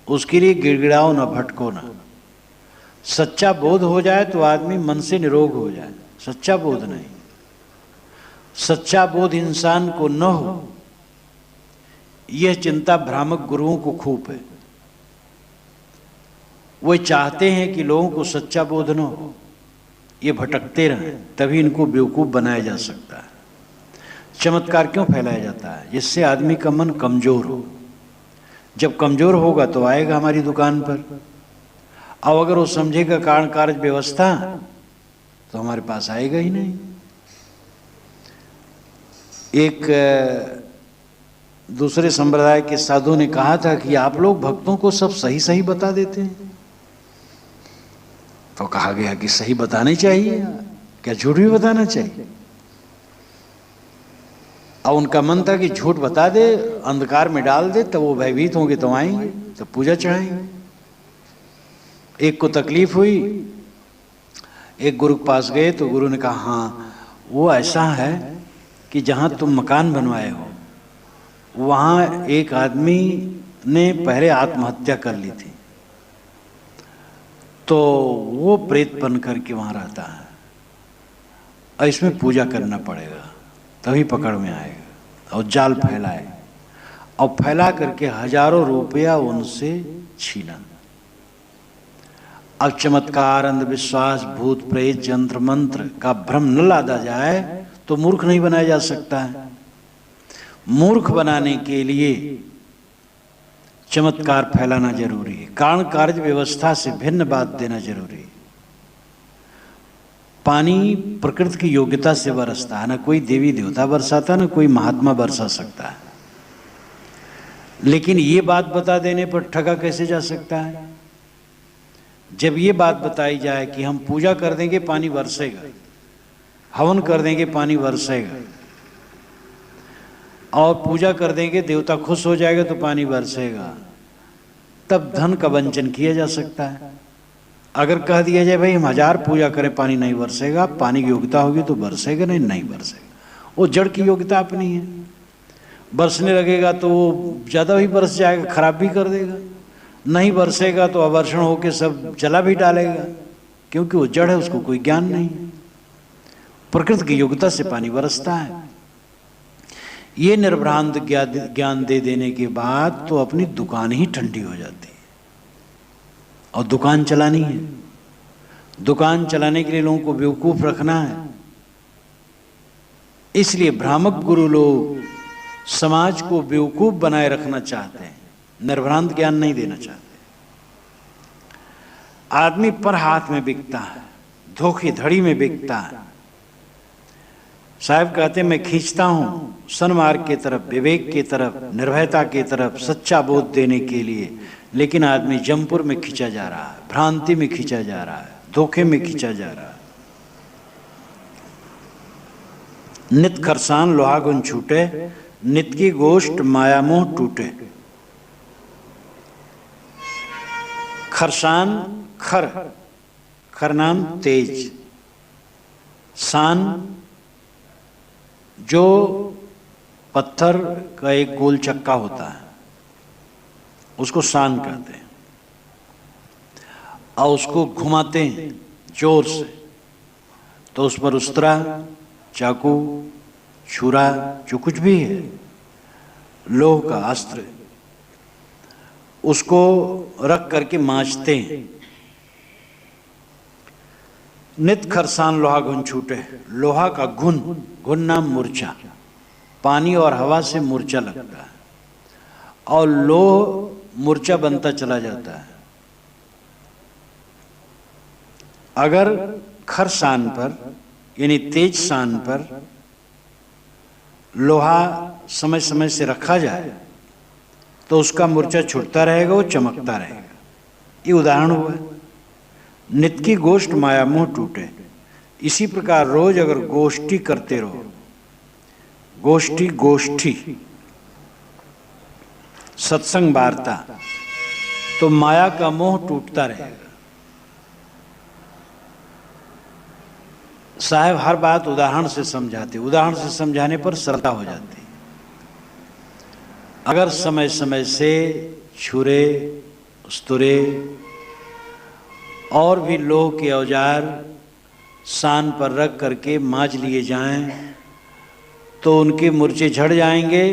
उसके लिए गिड़गिड़ाओ न, भटको न। सच्चा बोध हो जाए तो आदमी मन से निरोग हो जाए। सच्चा बोध नहीं, सच्चा बोध इंसान को न हो, यह चिंता भ्रामक गुरुओं को खूब है। वो चाहते हैं कि लोगों को सच्चा बोध न हो, ये भटकते रहें, तभी इनको बेवकूफ बनाया जा सकता है। चमत्कार क्यों फैलाया जाता है? जिससे आदमी का मन कमजोर हो। जब कमजोर होगा तो आएगा हमारी दुकान पर। अब अगर वो समझेगा कारण कार्य व्यवस्था, तो हमारे पास आएगा ही नहीं। एक दूसरे संप्रदाय के साधु ने कहा था कि आप लोग भक्तों को सब सही सही बता देते हैं। तो कहा गया कि सही बताना चाहिए, क्या झूठ भी बताना चाहिए? और उनका मन था कि झूठ बता दे, अंधकार में डाल दे, तो वो भयभीत होंगे, तो आएंगे, तो पूजा चढ़ाएंगे। एक को तकलीफ हुई, एक गुरु के पास गए, तो गुरु ने कहा हाँ, वो ऐसा है कि जहां तुम मकान बनवाए हो, वहां एक आदमी ने पहले आत्महत्या कर ली थी, तो वो प्रेत बन करके वहां रहता है, और इसमें पूजा करना पड़ेगा, तभी पकड़ में आएगा। और जाल फैलाए, और फैला करके हजारों रुपया उनसे छीना। अब चमत्कार, अंधविश्वास, भूत प्रेत, यंत्र मंत्र का भ्रम न लादा जाए तो मूर्ख नहीं बनाया जा सकता है। मूर्ख बनाने के लिए चमत्कार फैलाना जरूरी है। कारण कार्य व्यवस्था से भिन्न बात देना जरूरी है। पानी प्रकृति की योग्यता से बरसता है, ना कोई देवी देवता बरसाता, ना कोई महात्मा बरसा सकता है। लेकिन ये बात बता देने पर ठगा कैसे जा सकता है? जब ये बात बताई जाए कि हम पूजा कर देंगे पानी बरसेगा, हवन कर देंगे पानी बरसेगा, और पूजा कर देंगे देवता खुश हो जाएगा तो पानी बरसेगा, तब धन का वंचन किया जा सकता है। अगर कह दिया जाए भाई हम 1000 पूजा करें पानी नहीं बरसेगा, पानी की योग्यता होगी तो बरसेगा, नहीं नहीं बरसेगा। वो जड़ की योग्यता अपनी है, बरसने लगेगा तो वो ज़्यादा भी बरस जाएगा, खराब भी कर देगा। नहीं बरसेगा तो आवर्षण होकर सब जला भी डालेगा, क्योंकि वो जड़ है, उसको कोई ज्ञान नहीं। प्रकृति की योग्यता से पानी बरसता है। ये निर्भ्रांत ज्ञान दे देने के बाद तो अपनी दुकान ही ठंडी हो जाती है। और दुकान चलानी है, दुकान चलाने के लिए लोगों को बेवकूफ रखना है। इसलिए भ्रामक गुरु लोग समाज को बेवकूफ बनाए रखना चाहते हैं, निर्भ्रांत ज्ञान नहीं देना चाहते। आदमी पर हाथ में बिकता है, धोखेधड़ी में बिकता है। साहब कहते मैं खींचता हूँ सन्मार्ग की तरफ, विवेक की तरफ, निर्भयता की तरफ, सच्चा बोध देने के लिए, लेकिन आदमी जमपुर में खींचा जा रहा है, भ्रांति में खींचा जा रहा है, धोखे में खींचा जा रहा है। नित खरसान लोहा गुण छूटे, नित की गोष्ठ माया मोह टूटे। खरसान, खर, खर नाम तेज, सान जो पत्थर का एक गोल चक्का होता है उसको सान कहते हैं, और उसको घुमाते हैं जोर से तो उस पर उस्तरा, चाकू, छुरा, जो कुछ भी है, लोह का अस्त्र, उसको रख करके मांजते हैं। नित खरसान लोहा घुन छूटे, लोहा का घुन, घुन नाम मूर्छा, पानी और हवा से मूर्छा लगता है और लोह मूर्छा बनता चला जाता है। अगर खर सान पर यानी तेज सान पर लोहा समय समय से रखा जाए तो उसका मूर्छा छूटता रहेगा, वो चमकता रहेगा। ये उदाहरण हुआ। नित की गोष्ठ माया मोह टूटे। इसी प्रकार रोज अगर गोष्ठी करते रहो, गोष्ठी गोष्ठी सत्संग वार्ता, तो माया का मोह टूटता रहेगा। साहब हर बात उदाहरण से समझाते, उदाहरण से समझाने पर श्रद्धा हो जाती। अगर समय समय से छुरे, स्तुरे और भी लोह के औजार सान पर रख करके मांज लिए जाएं तो उनके मूर्छे झड़ जाएंगे,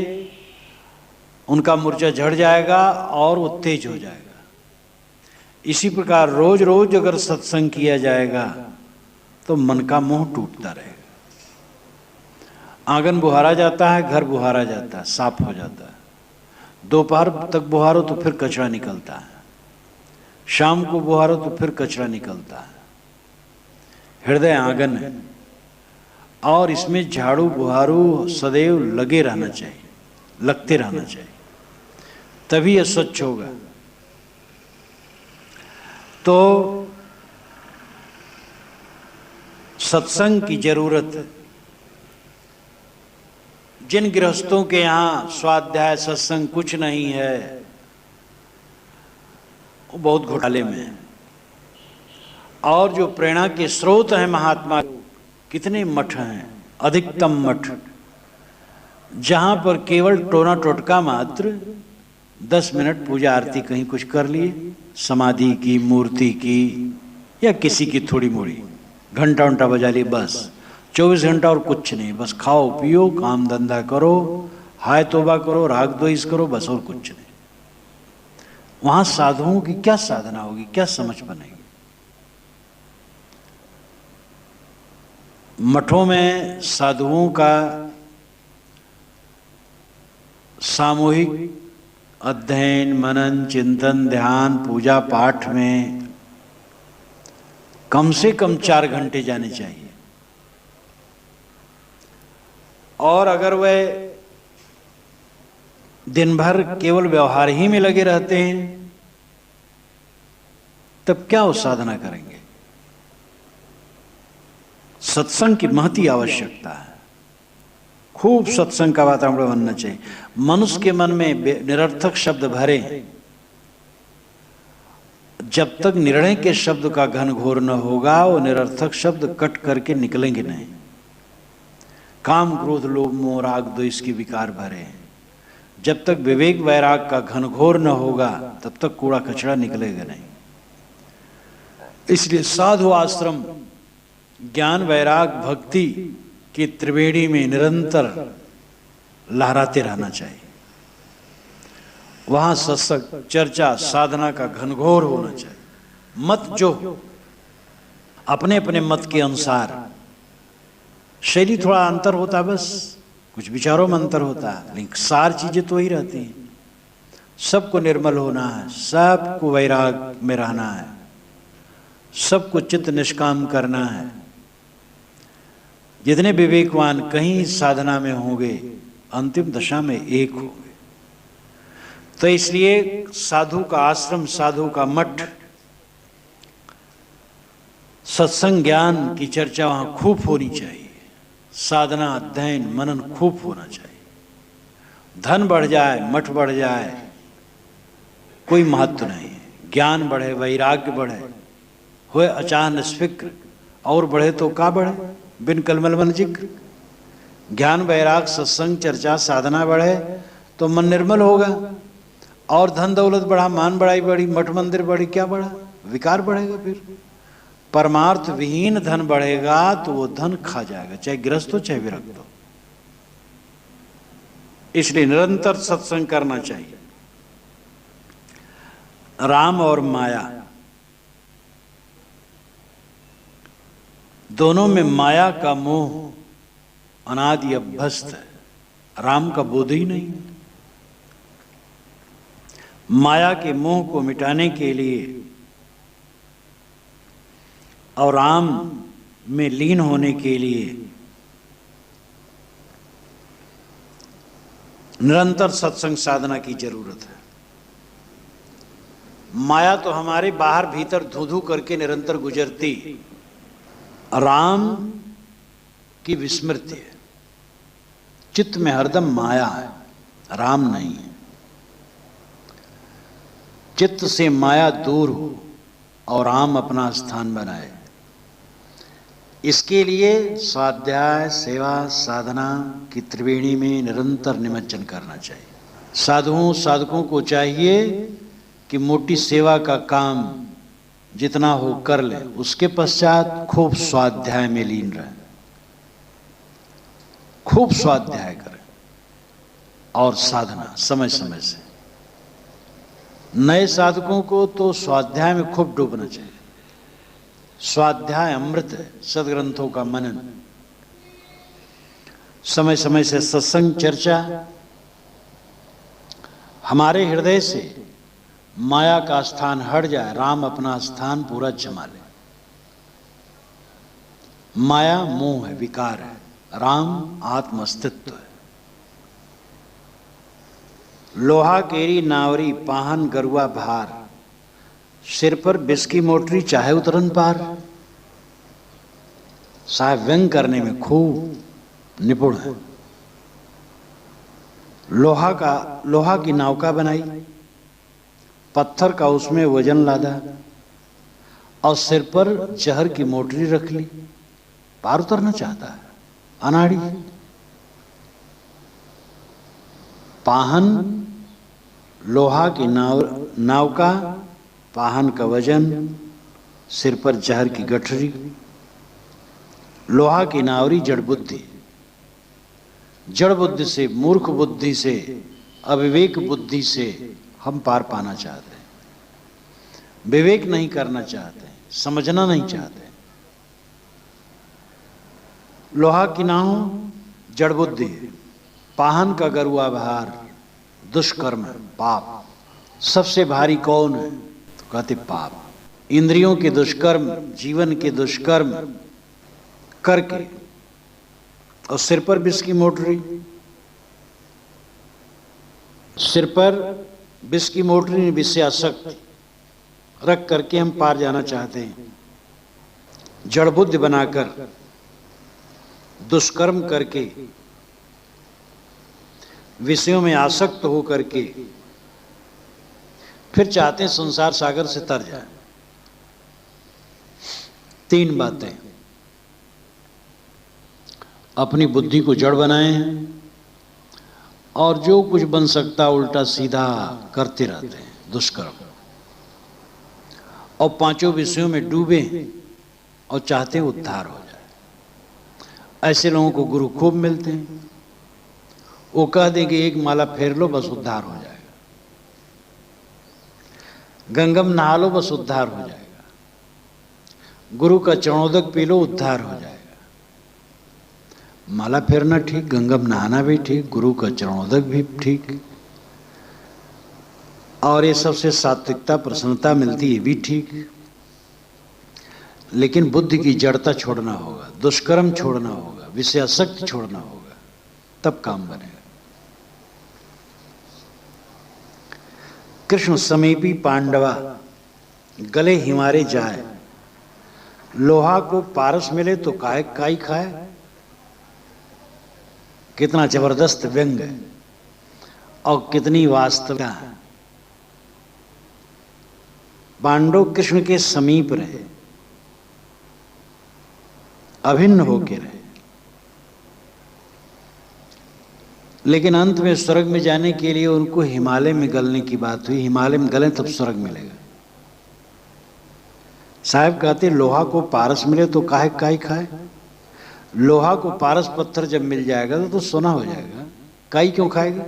उनका मूर्छा झड़ जाएगा और वो तेज हो जाएगा। इसी प्रकार रोज रोज अगर सत्संग किया जाएगा तो मन का मोह टूटता रहेगा। आंगन बुहारा जाता है, घर बुहारा जाता है, साफ हो जाता है। दोपहर तक बुहारो तो फिर कचरा निकलता है, शाम को बुहारो तो फिर कचरा निकलता है। हृदय आंगन है और इसमें झाड़ू बुहारू सदैव लगे रहना चाहिए, लगते रहना चाहिए, तभी यह स्वच्छ होगा। तो सत्संग की जरूरत है। जिन गृहस्थों के यहाँ स्वाध्याय सत्संग कुछ नहीं है वो बहुत घोटाले में है। और जो प्रेरणा के स्रोत हैं महात्मा, कितने मठ हैं, अधिकतम मठ जहां पर केवल टोना टोटका मात्र 10 मिनट पूजा आरती कहीं कुछ कर लिए, समाधि की, मूर्ति की या किसी की थोड़ी मोड़ी, घंटा उंटा बजा लिए, बस 24 घंटा और कुछ नहीं। बस खाओ पियो, काम धंधा करो, हाय तोबा करो, राग द्वेष करो, बस और कुछ नहीं। वहां साधुओं की क्या साधना होगी, क्या समझ बनेगी। मठों में साधुओं का सामूहिक अध्ययन, मनन, चिंतन, ध्यान, पूजा पाठ में कम से कम 4 घंटे जाने चाहिए। और अगर वह दिन भर केवल व्यवहार ही में लगे रहते हैं तब क्या वो साधना करेंगे। सत्संग की महती आवश्यकता है। खूब सत्संग का वातावरण बनना चाहिए। मनुष्य के मन में निरर्थक शब्द भरे, जब तक निर्णय के शब्द का घनघोर न होगा वो निरर्थक शब्द कट करके निकलेंगे नहीं। काम क्रोध लोभ मोह राग द्वेष की विकार भरे, जब तक विवेक वैराग का घनघोर न होगा तब तक कूड़ा कचरा निकलेगा नहीं। इसलिए साधु आश्रम ज्ञान वैराग भक्ति की त्रिवेणी में निरंतर लहराते रहना चाहिए। वहां सत्संग, चर्चा, साधना का घनघोर होना चाहिए। मत जो अपने अपने मत के अनुसार, शैली थोड़ा अंतर होता है, बस कुछ विचारों में अंतर होता है, लेकिन सार चीजें तो ही रहती हैं। सबको निर्मल होना है, सबको वैराग में रहना है, सबको चित्त निष्काम करना है। जितने विवेकवान कहीं साधना में होंगे अंतिम दशा में एक होंगे। तो इसलिए साधु का आश्रम, साधु का मठ, सत्संग ज्ञान की चर्चा वहाँ खूब होनी चाहिए। साधना अध्ययन मनन खूब होना चाहिए। धन बढ़ जाए, मठ बढ़ जाए, कोई महत्व नहीं है। ज्ञान बढ़े, वैराग्य बढ़े, होए अचानक निष्फिक्र, और बढ़े तो का बढ़े, बिन कलमल मन जिक्र। ज्ञान वैराग सत्संग चर्चा साधना बढ़े तो मन निर्मल होगा, और धन दौलत बढ़ा, मान बढ़ाई बढ़ी, मठ मंदिर बढ़ी, क्या बढ़ा, विकार बढ़ेगा। फिर परमार्थ विहीन धन बढ़ेगा तो वो धन खा जाएगा, चाहे गृहस्थ हो चाहे विरक्त हो। इसलिए निरंतर सत्संग करना चाहिए। राम और माया दोनों में माया का मोह अनादि अभ्यस्त है, राम का बोध ही नहीं। माया के मोह को मिटाने के लिए और राम में लीन होने के लिए निरंतर सत्संग साधना की जरूरत है। माया तो हमारे बाहर भीतर धू धू करके निरंतर गुजरती, राम की विस्मृति है। चित्त में हरदम माया है, राम नहीं है। चित्त से माया दूर हो और राम अपना स्थान बनाए। इसके लिए स्वाध्याय, सेवा, साधना की त्रिवेणी में निरंतर निमज्जन करना चाहिए। साधुओं साधकों को चाहिए कि मोटी सेवा का काम जितना हो कर ले, उसके पश्चात खूब स्वाध्याय में लीन रहे, खूब स्वाध्याय करें और साधना समय समय से। नए साधकों को तो स्वाध्याय में खूब डूबना चाहिए। स्वाध्याय अमृत है, सदग्रंथों का मनन, समय समय से सत्संग चर्चा। हमारे हृदय से माया का स्थान हट जाए, राम अपना स्थान पूरा जमा ले। माया मोह है, विकार है, राम आत्म अस्तित्व है। लोहा केरी नावरी पाहन गरुआ भार, सिर पर बिस्की मोटरी चाहे उतरन पार। साहब व्यंग करने में खूब निपुण है। लोहा की नौका बनाई, पत्थर का उसमें वजन लादा और सिर पर जहर की मोटरी रख ली, पार उतरना चाहता है। अनाड़ी पाहन, लोहा की नौका, पाहन का वजन, सिर पर जहर की गठरी। लोहा की नावरी जड़ बुद्धि, जड़ बुद्धि से, मूर्ख बुद्धि से, अविवेक बुद्धि से हम पार पाना चाहते हैं। विवेक नहीं करना चाहते, समझना नहीं चाहते। लोहा की नाव जड़ बुद्धि, पाहन का गरुआ भार, दुष्कर्म, पाप। सबसे भारी कौन है? तो कहते पाप। इंद्रियों के दुष्कर्म, जीवन के दुष्कर्म करके और सिर पर विष की मोटरी, सिर पर विष की मोटरी, विष से आसक्त रख करके हम पार जाना चाहते हैं। जड़ बुद्धि बनाकर, दुष्कर्म करके, विषयों में आसक्त हो करके फिर चाहते हैं संसार सागर से तर जाए। तीन बातें अपनी बुद्धि को जड़ बनाए हैं और जो कुछ बन सकता उल्टा सीधा करते रहते हैं, दुष्कर्म। और पांचों विषयों में डूबे और चाहते हैं उद्धार हो जाए। ऐसे लोगों को गुरु खूब मिलते हैं। वो कह देंगे एक माला फेर लो बस उद्धार हो जाएगा, गंगम नहा लो बस उद्धार हो जाएगा, गुरु का चरणोदक पी लो उद्धार हो जाएगा। माला फेरना ठीक, गंगम नहाना भी ठीक, गुरु का चरणोदक भी ठीक, और ये सबसे सात्विकता प्रसन्नता मिलती है भी ठीक। लेकिन बुद्धि की जड़ता छोड़ना होगा, दुष्कर्म छोड़ना होगा, विषयासक्ति छोड़ना होगा, तब काम बनेगा। कृष्ण समीपी पांडवा गले हिमारे जाए, लोहा को पारस मिले तो काहे काई खाए। कितना जबरदस्त व्यंग है और कितनी वास्तविकता है। पांडव कृष्ण के समीप रहे, अभिन्न होकर रहे, लेकिन अंत में स्वर्ग में जाने के लिए उनको हिमालय में गलने की बात हुई। हिमालय में गले तब स्वर्ग मिलेगा। साहब कहते लोहा को पारस मिले तो काहे काई खाए। लोहा को पारस पत्थर जब मिल जाएगा तो सोना हो जाएगा, काई क्यों खाएगा।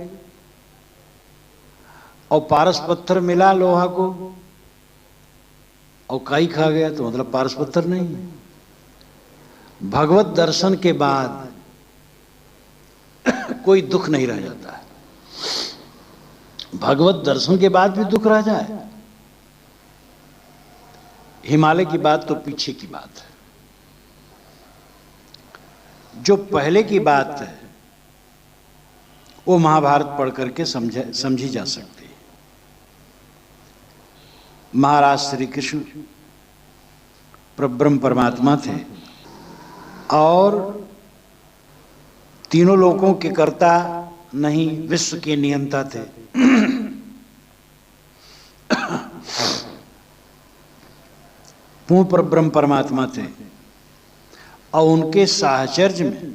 और पारस पत्थर मिला लोहा को और काई खा गया तो मतलब पारस पत्थर नहीं है। भगवत दर्शन के बाद कोई दुख नहीं रह जाता है। भगवत दर्शन के बाद भी दुख रह जाए, हिमालय की बात तो पीछे की बात है। जो पहले की बात है वो महाभारत पढ़ करके समझी जा सकती है। महाराज श्री कृष्ण परब्रह्म परमात्मा थे और तीनों लोकों के कर्ता नहीं, विश्व के नियंता थे। पूर्ण परब्रह्म परमात्मा थे और उनके साहचर्य में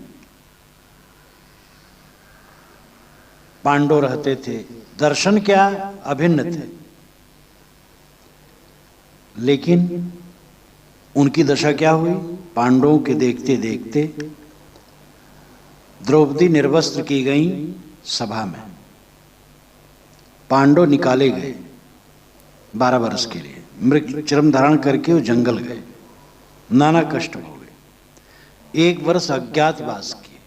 पांडव रहते थे। दर्शन क्या, अभिन्न थे, लेकिन उनकी दशा क्या हुई। पांडवों के देखते देखते द्रौपदी निर्वस्त्र की गई सभा में, पांडव निकाले गए 12 वर्ष के लिए, मृग चर्म धारण करके वो जंगल गए, नाना कष्ट हो गए। 1 वर्ष अज्ञातवास किए,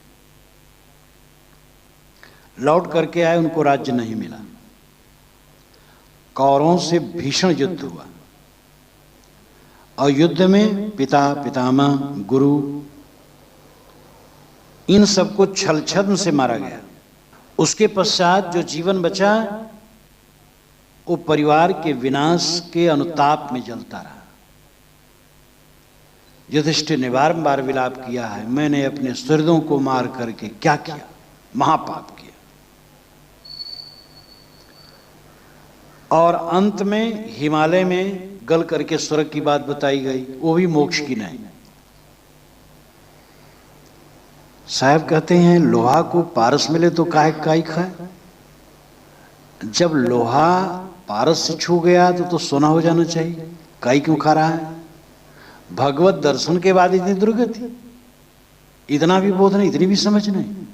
लौट करके आए, उनको राज्य नहीं मिला। कौरवों से भीषण युद्ध हुआ और युद्ध में पिता, पितामह, गुरु, इन सबको छल छद्म से मारा गया। उसके पश्चात जो जीवन बचा वो परिवार के विनाश के अनुताप में जलता रहा। युधिष्ठिर ने बारंबार विलाप किया है, मैंने अपने सुहृदों को मार करके क्या किया, महापाप किया। और अंत में हिमालय में गल करके स्वर्ग की बात बताई गई, वो भी मोक्ष की नहीं। साहब कहते हैं लोहा को पारस मिले तो काहे काई खाए। जब लोहा पारस से छू गया तो सोना हो जाना चाहिए, काई क्यों खा रहा है। भगवत दर्शन के बाद इतनी दुर्गति, इतना भी बोध नहीं, इतनी भी समझ नहीं।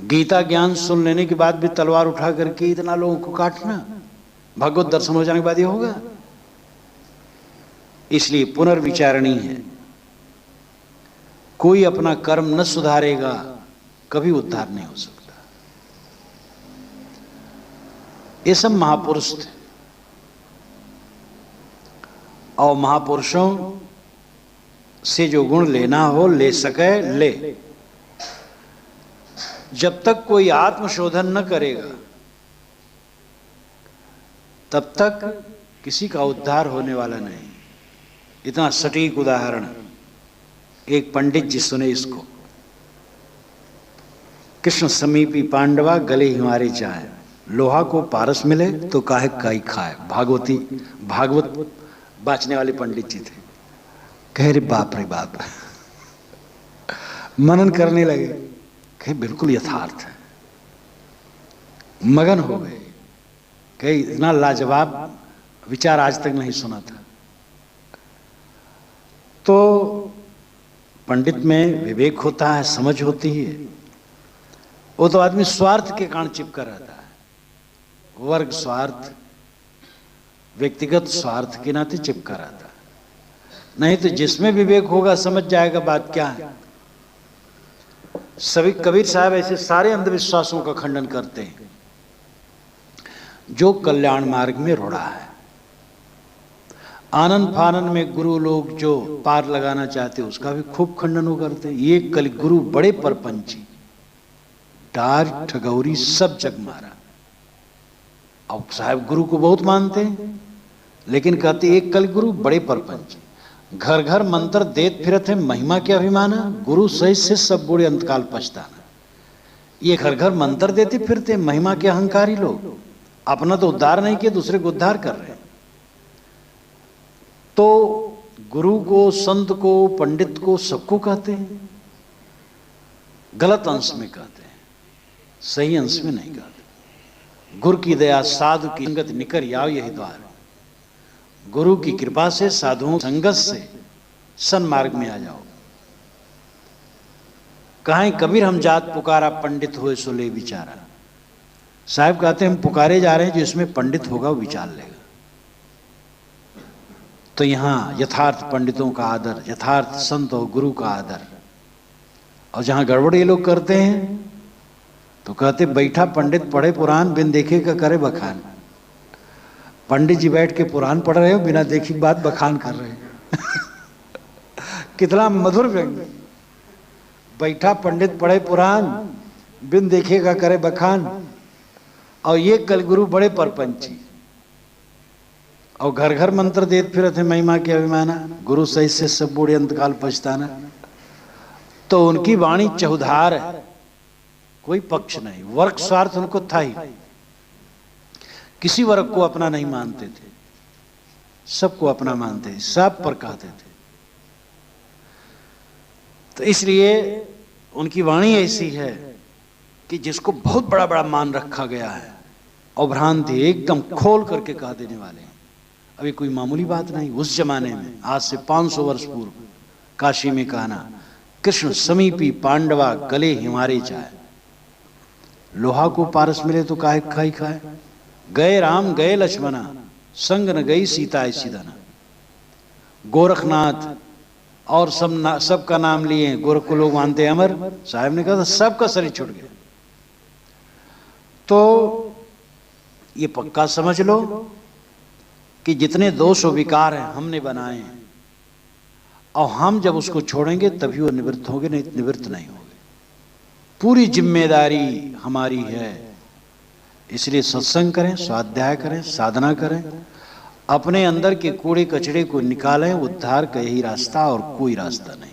गीता ज्ञान सुन लेने के बाद भी तलवार उठा करके इतना लोगों को काटना, भगवत दर्शन हो जाने के बाद ये होगा। इसलिए पुनर्विचारणी है। कोई अपना कर्म न सुधारेगा कभी उद्धार नहीं हो सकता। ये सब महापुरुष थे और महापुरुषों से जो गुण लेना हो ले सके ले। जब तक कोई आत्मशोधन न करेगा तब तक किसी का उद्धार होने वाला नहीं। इतना सटीक उदाहरण एक पंडित जी सुने इसको। कृष्ण समीपी पांडवा गले हिमारे जाए, लोहा को पारस मिले तो काहे काई खाए। भागवत बाँचने वाले पंडित जी थे। कह रे बाप रे बाप, मनन करने लगे, कहे बिल्कुल यथार्थ है। मगन हो गए, कहे इतना लाजवाब विचार आज तक नहीं सुना था। तो पंडित में विवेक होता है, समझ होती है। वो तो आदमी स्वार्थ के कारण चिपका रहता है, वर्ग स्वार्थ, व्यक्तिगत स्वार्थ के नाते चिपका रहता है। नहीं तो जिसमें विवेक होगा समझ जाएगा बात क्या है। सभी कबीर साहब ऐसे सारे अंधविश्वासों का खंडन करते हैं जो कल्याण मार्ग में रुड़ा है। आनंद फानन में गुरु लोग जो पार लगाना चाहते उसका भी खूब खंडन वो करते। ये कल गुरु बड़े परपंची, डार ठगौरी सब जग मारा। अब साहब गुरु को बहुत मानते हैं, लेकिन कहते एक कल गुरु बड़े परपंची। घर घर मंत्र देत फिरत है महिमा के अभिमाना, गुरु सहित से सब बूढ़े अंतकाल पछताना। ये घर घर मंत्र देते फिरते महिमा के अहंकारी लोग, अपना तो उद्धार नहीं किए, दूसरे को उद्धार कर रहे हैं। तो गुरु को, संत को, पंडित को सबको कहते हैं, गलत अंश में कहते हैं, सही अंश में नहीं कहते। गुरु की दया साधु की संगत निकर याव यही द्वार। गुरु की कृपा से, साधुओं संगत से सन्मार्ग में आ जाओ। कहां कबीर हम जात पुकारा, पंडित हुए सो ले विचारा। साहब कहते हैं हम पुकारे जा रहे हैं, जिसमें पंडित होगा वो विचार लेगा। तो यहां यथार्थ पंडितों का आदर, यथार्थ संत और गुरु का आदर। और जहां गड़बड़ ये लोग करते हैं तो कहते बैठा पंडित पढ़े पुराण, बिन देखे का करे बखान। पंडित जी बैठ के पुराण पढ़ रहे हो, बिना देखी बात बखान कर रहे हैं। कितना मधुर व्यंग्य। बैठा पंडित पढ़े पुराण, बिन देखे का करे बखान। और ये कल गुरु बड़े परपंची, और घर घर मंत्र देत फिरत है महिमा के अभिमाना, गुरु सहित से सब बूढ़े अंतकाल पछताना। तो उनकी वाणी चौधार है, कोई पक्ष नहीं। वर्ग स्वार्थ उनको था ही, किसी वर्ग को अपना नहीं मानते थे, सबको अपना मानते थे, सब पर कहते थे। तो इसलिए उनकी वाणी ऐसी है कि जिसको बहुत बड़ा बड़ा मान रखा गया है, और भ्रांति एकदम खोल करके कह देने वाले हैं। अभी कोई मामूली बात नहीं। उस जमाने में, आज से 500 वर्ष पूर्व, काशी में कहना कृष्ण समीपी पांडवा गले हिमारे जाए। लोहा को पारस मिले तो काहे खाई खाए। गए राम गए लक्ष्मणा, संग न गई सीता ऐसी धना। गोरखनाथ और सबका नाम लिए, गोरख को लोग मानते अमर। साहब ने कहा था सबका शरीर छूट गया। तो ये पक्का समझ लो कि जितने दोष और विकार हैं हमने बनाए हैं, और हम जब उसको छोड़ेंगे तभी वो निवृत्त होंगे, नहीं निवृत्त नहीं होंगे। पूरी जिम्मेदारी हमारी है। इसलिए सत्संग करें, स्वाध्याय करें, साधना करें, अपने अंदर के कूड़े कचड़े को निकालें। उद्धार का यही रास्ता और कोई रास्ता नहीं।